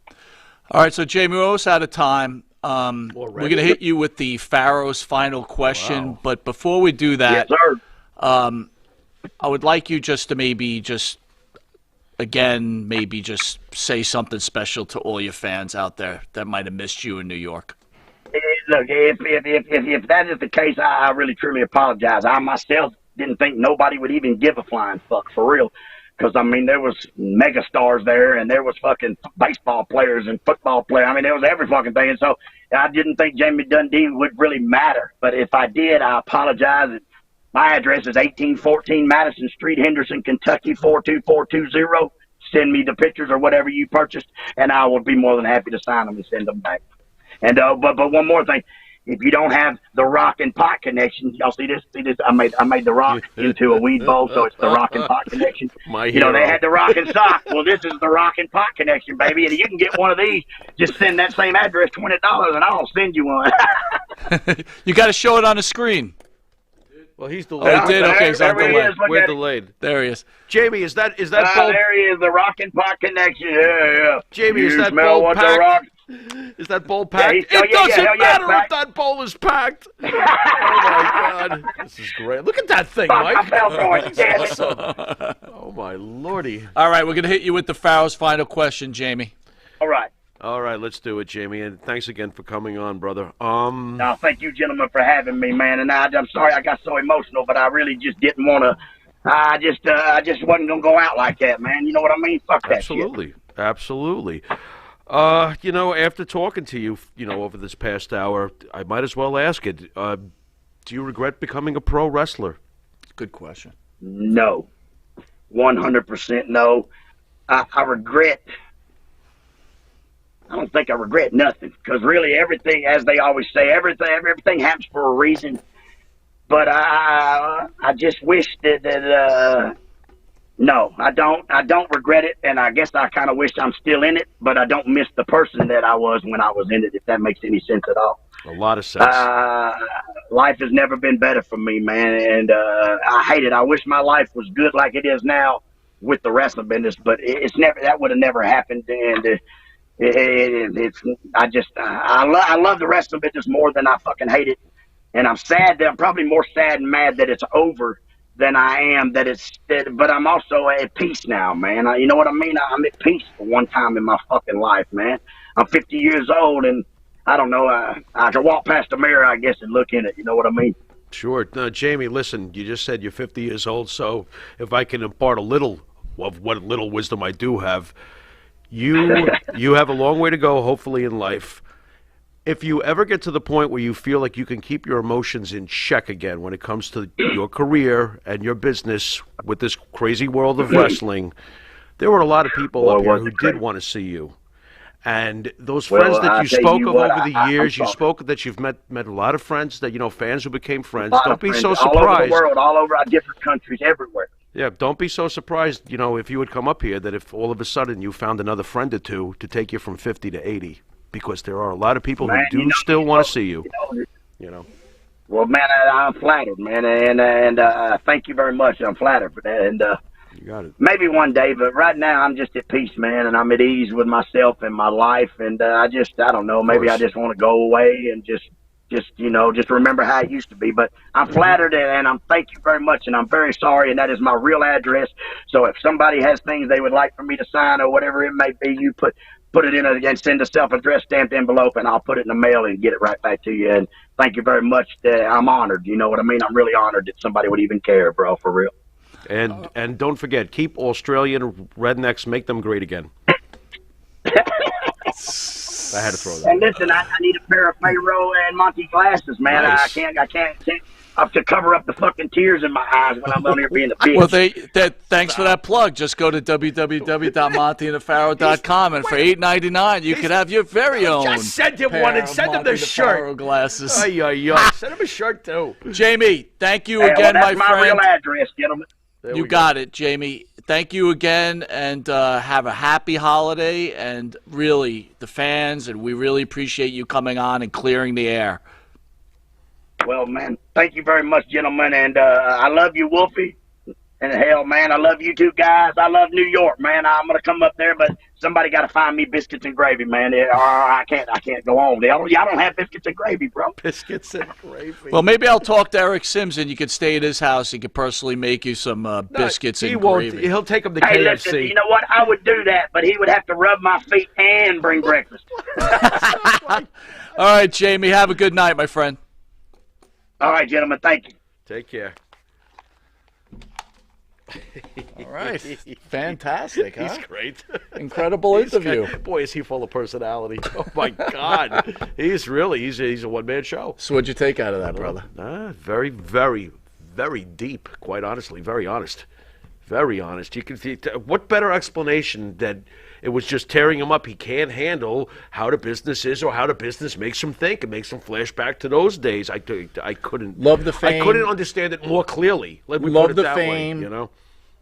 All right, so Jamie, we're almost out of time. We're going to hit you with the Pharaoh's final question, wow. But before we do that, yes, sir. I would like you just to maybe just say something special to all your fans out there that might have missed you in New York. Look, if that is the case, I really truly apologize. I myself didn't think nobody would even give a flying fuck, for real. Because, I mean, there was mega stars there, and there was fucking baseball players and football players. I mean, there was every fucking thing. And so I didn't think Jamie Dundee would really matter. But if I did, I apologize. My address is 1814 Madison Street, Henderson, Kentucky, 42420. Send me the pictures or whatever you purchased, and I will be more than happy to sign them and send them back. And but one more thing. If you don't have the rock and pot connection, y'all see this? I made the rock into a weed bowl, so it's the rock and pot connection. They had the rock and sock. Well, this is the rock and pot connection, baby. And you can get one of these. Just send that same address, $20, and I'll send you one. You got to show it on the screen. Well, he's Oh, delayed. he did? Okay, so I'm There he delayed. is. Look We're at it. delayed. There he is. Jamie, is that bulb? There he is, the Rockin' Pot Connection. Yeah. Jamie, you is that smell bowl what packed? The rock? Is that bowl packed? It It hell doesn't yeah, matter it's packed. if that bowl is packed. Oh my God, this is great. Look at that thing, Mike. I felt on it. Damn it. Oh my lordy. All right, we're going to hit you with the Pharaoh's final question, Jamie. All right. All right, let's do it, Jamie. And thanks again for coming on, brother. No, thank you, gentlemen, for having me, man. And I'm sorry I got so emotional, but I really just didn't want to. I just wasn't gonna go out like that, man. You know what I mean? Fuck that shit. Absolutely. After talking to you, over this past hour, I might as well ask it. Do you regret becoming a pro wrestler? Good question. No, 100% no. I regret. I don't think I regret nothing, because really everything, as they always say, everything happens for a reason. But I just wish that no, I don't regret it, and I guess I kind of wish I'm still in it, but I don't miss the person that I was when I was in it, if that makes any sense at all. A lot of sense. Life has never been better for me, man, and I hate it. I wish my life was good like it is now with the wrestling business, but that would have never happened, and I love the wrestling business more than I fucking hate it, and I'm probably more sad and mad that it's over than I am but I'm also at peace now, man. You know what I mean? I'm at peace for one time in my fucking life, man. I'm 50 years old, and I don't know, I can walk past the mirror, I guess, and look in it. You know what I mean? Sure. Jamie, listen, you just said you're 50 years old, so if I can impart a little of what little wisdom I do have, you have a long way to go, hopefully, in life. If you ever get to the point where you feel like you can keep your emotions in check again when it comes to your career and your business with this crazy world of wrestling, there were a lot of people up here who did want to see you. And those friends that you spoke of over the years, you spoke that you've met a lot of friends that, fans who became friends. Don't be so surprised. All over the world, all over our different countries, everywhere. Yeah, don't be so surprised, if you would come up here, that if all of a sudden you found another friend or two to take you from 50 to 80. Because there are a lot of people who do still want to see you. Well, man, I'm flattered, man, and thank you very much. I'm flattered for that, and you got it. Maybe one day, but right now I'm just at peace, man, and I'm at ease with myself and my life, and I don't know, maybe I just want to go away and just remember how it used to be. But I'm flattered, and I'm thank you very much, and I'm very sorry, and that is my real address. So if somebody has things they would like for me to sign or whatever it may be, you put it in and send a self-addressed stamped envelope, and I'll put it in the mail and get it right back to you. And thank you very much. I'm honored. You know what I mean? I'm really honored that somebody would even care, bro, for real. And don't forget, keep Australian rednecks, make them great again. I had to throw that. And listen, I need a pair of Pharaoh and Monty glasses, man. Nice. I can't have to cover up the fucking tears in my eyes when I'm on here being a bitch. Well, thanks for that plug. Just go to www.montyandthepharaoh.com, and for $8.99 you could have your very own. Just send him one and send him the shirt. Glasses. Send him a shirt too. Jamie, thank you again, that's my friend. my real address, gentlemen. You got it, Jamie. Thank you again, and have a happy holiday. And really, the fans, and we really appreciate you coming on and clearing the air. Well, man, thank you very much, gentlemen, and I love you, Wolfie. And hell, man, I love you two guys. I love New York, man. I'm gonna come up there, but somebody got to find me biscuits and gravy, man. Or I can't go on. Y'all don't have biscuits and gravy, bro. Biscuits and gravy. Well, maybe I'll talk to Eric Sims, and you could stay at his house. He could personally make you some biscuits and gravy. He'll take them to Hey, KFC. listen, you know what? I would do that, but he would have to rub my feet and bring breakfast. All right, Jamie, have a good night, my friend. All right, gentlemen, thank you. Take care. All right. Fantastic, huh? He's great. Incredible interview. Boy, is he full of personality. Oh, my God. He's a one-man show. So what'd you take out of that, brother? Very, very, very deep, quite honestly. Very honest. Very honest. You can see what better explanation than it was just tearing him up. He can't handle how the business is or how the business makes him think. It makes him flash back to those days. I couldn't love the fame. I couldn't understand it more clearly. Let me love put it the that fame. way,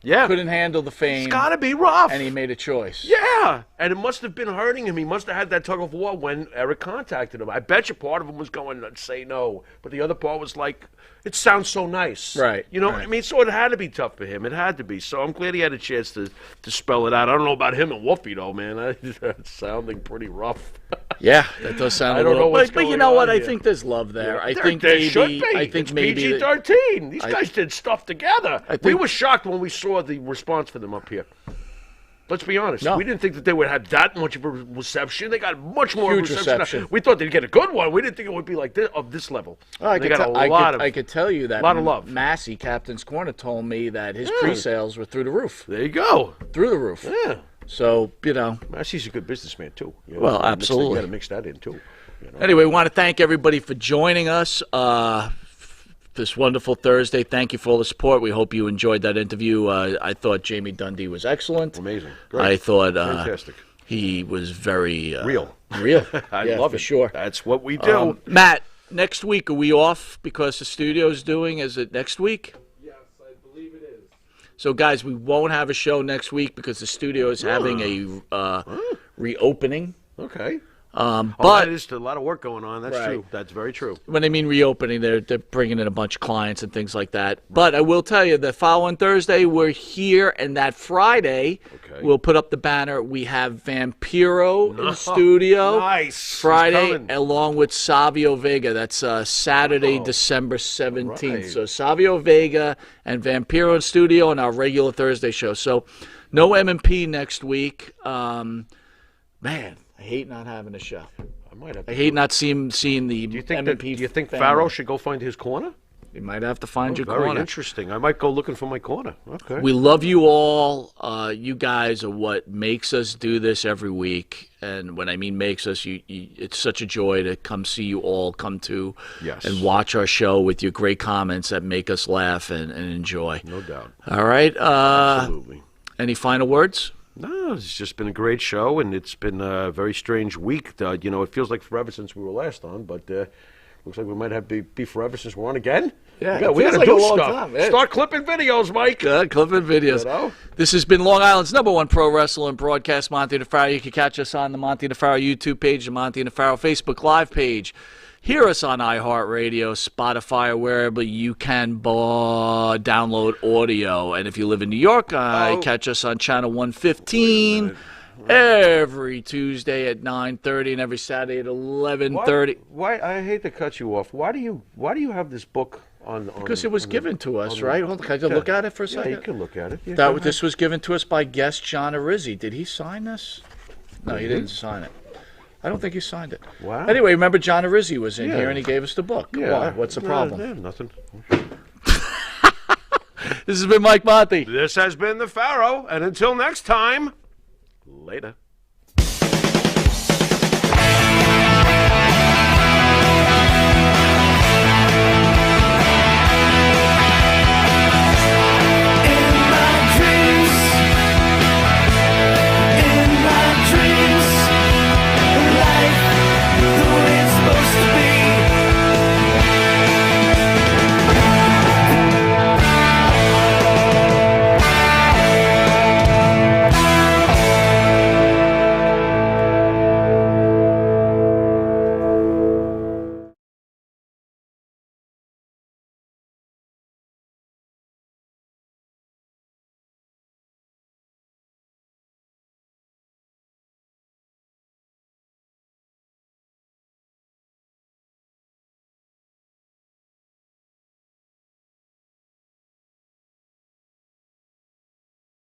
Yeah. Couldn't handle the fame. It's got to be rough. And he made a choice. Yeah. And it must have been hurting him. He must have had that tug of war when Eric contacted him. I bet you part of him was going to say no, but the other part was like, it sounds so nice. Right. You know, right. I mean, so it had to be tough for him. It had to be. So I'm glad he had a chance to spell it out. I don't know about him and Wolfie, though, man. That's sounding pretty rough. Yeah, that does sound I don't know what's but you going know what? on I here. think there's love there. Yeah, I there- think there maybe. should be. I think it's maybe. PG-13. These guys did stuff together. I think- we were shocked when we saw the response for them up here. Let's be honest. No. We didn't think that they would have that much of a reception. They got much more Huge reception. reception. We thought they'd get a good one. We didn't think it would be like this, of this level. Well, they got a lot I could tell you that lot of love. Massey, Captain's Corner, told me that his pre-sales were through the roof. There you go. Through the roof. Yeah. So, you know. Massey's a good businessman, too. You know, Well, you gotta absolutely. You got to mix that in, too. You know? Anyway, we want to thank everybody for joining us this wonderful Thursday. Thank you for all the support. We hope you enjoyed that interview. I thought Jamie Dundee was excellent. Amazing. Great. I thought Fantastic. he was very Real. Real. I Yeah, love for it. sure. That's what we do. Matt, next week, are we off because the studio's doing? Is it next week? Yes, I believe it is. So, guys, we won't have a show next week because the studio is having a reopening. Okay. But that is a lot of work going on. That's Right. true. That's very true. when I mean reopening, they're bringing in a bunch of clients and things like that. But I will tell you, the following Thursday, we're here, and that Friday, Okay. we'll put up the banner. We have Vampiro in studio. Nice. He's Friday, coming. along with Savio Vega. That's Saturday, December 17th. right. So Savio Vega and Vampiro in studio on our regular Thursday show. So no M&P next week. Man, I hate not having a show. I might have. I hate not seeing the Do you think M&P do you think family. Farrow should go find his corner? You might have to find your Very corner. interesting. I might go looking for my corner. Okay. We love you all. You guys are what makes us do this every week. And when I mean makes us, it's such a joy to come see you all come to Yes. and watch our show with your great comments that make us laugh and enjoy. No doubt. All right. Absolutely. Any final words? No, it's just been a great show, and it's been a very strange week. You know, it feels like forever since we were last on, but looks like we might have to be forever since we're on again. Yeah, we it feels got to like do a long stuff. time, yeah. Start clipping videos, Mike. Clipping videos. You know? This has been Long Island's #1 pro wrestling broadcast, Monty DeFaro. You can catch us on the Monty DeFaro YouTube page, the Monty DeFaro Facebook Live page. Hear us on iHeartRadio, Spotify, or wherever you can download audio. And if you live in New York, catch us on Channel 115 every Tuesday at 9:30 and every Saturday at 11:30. Why? I hate to cut you off. Why do you have this book on? Because it was given to us, right? Hold on, can I just look at it for a Yeah, second? you can look at it. Yeah, go ahead. This was given to us by guest John Arizzi. Did he sign this? No, he didn't sign it. I don't think he signed it. Wow. Anyway, remember John Arizzi was in Yeah. here and he gave us the book. Yeah. Why? What's the problem? Yeah, nothing. This has been Mike Monty. This has been the Pharaoh, and until next time, later.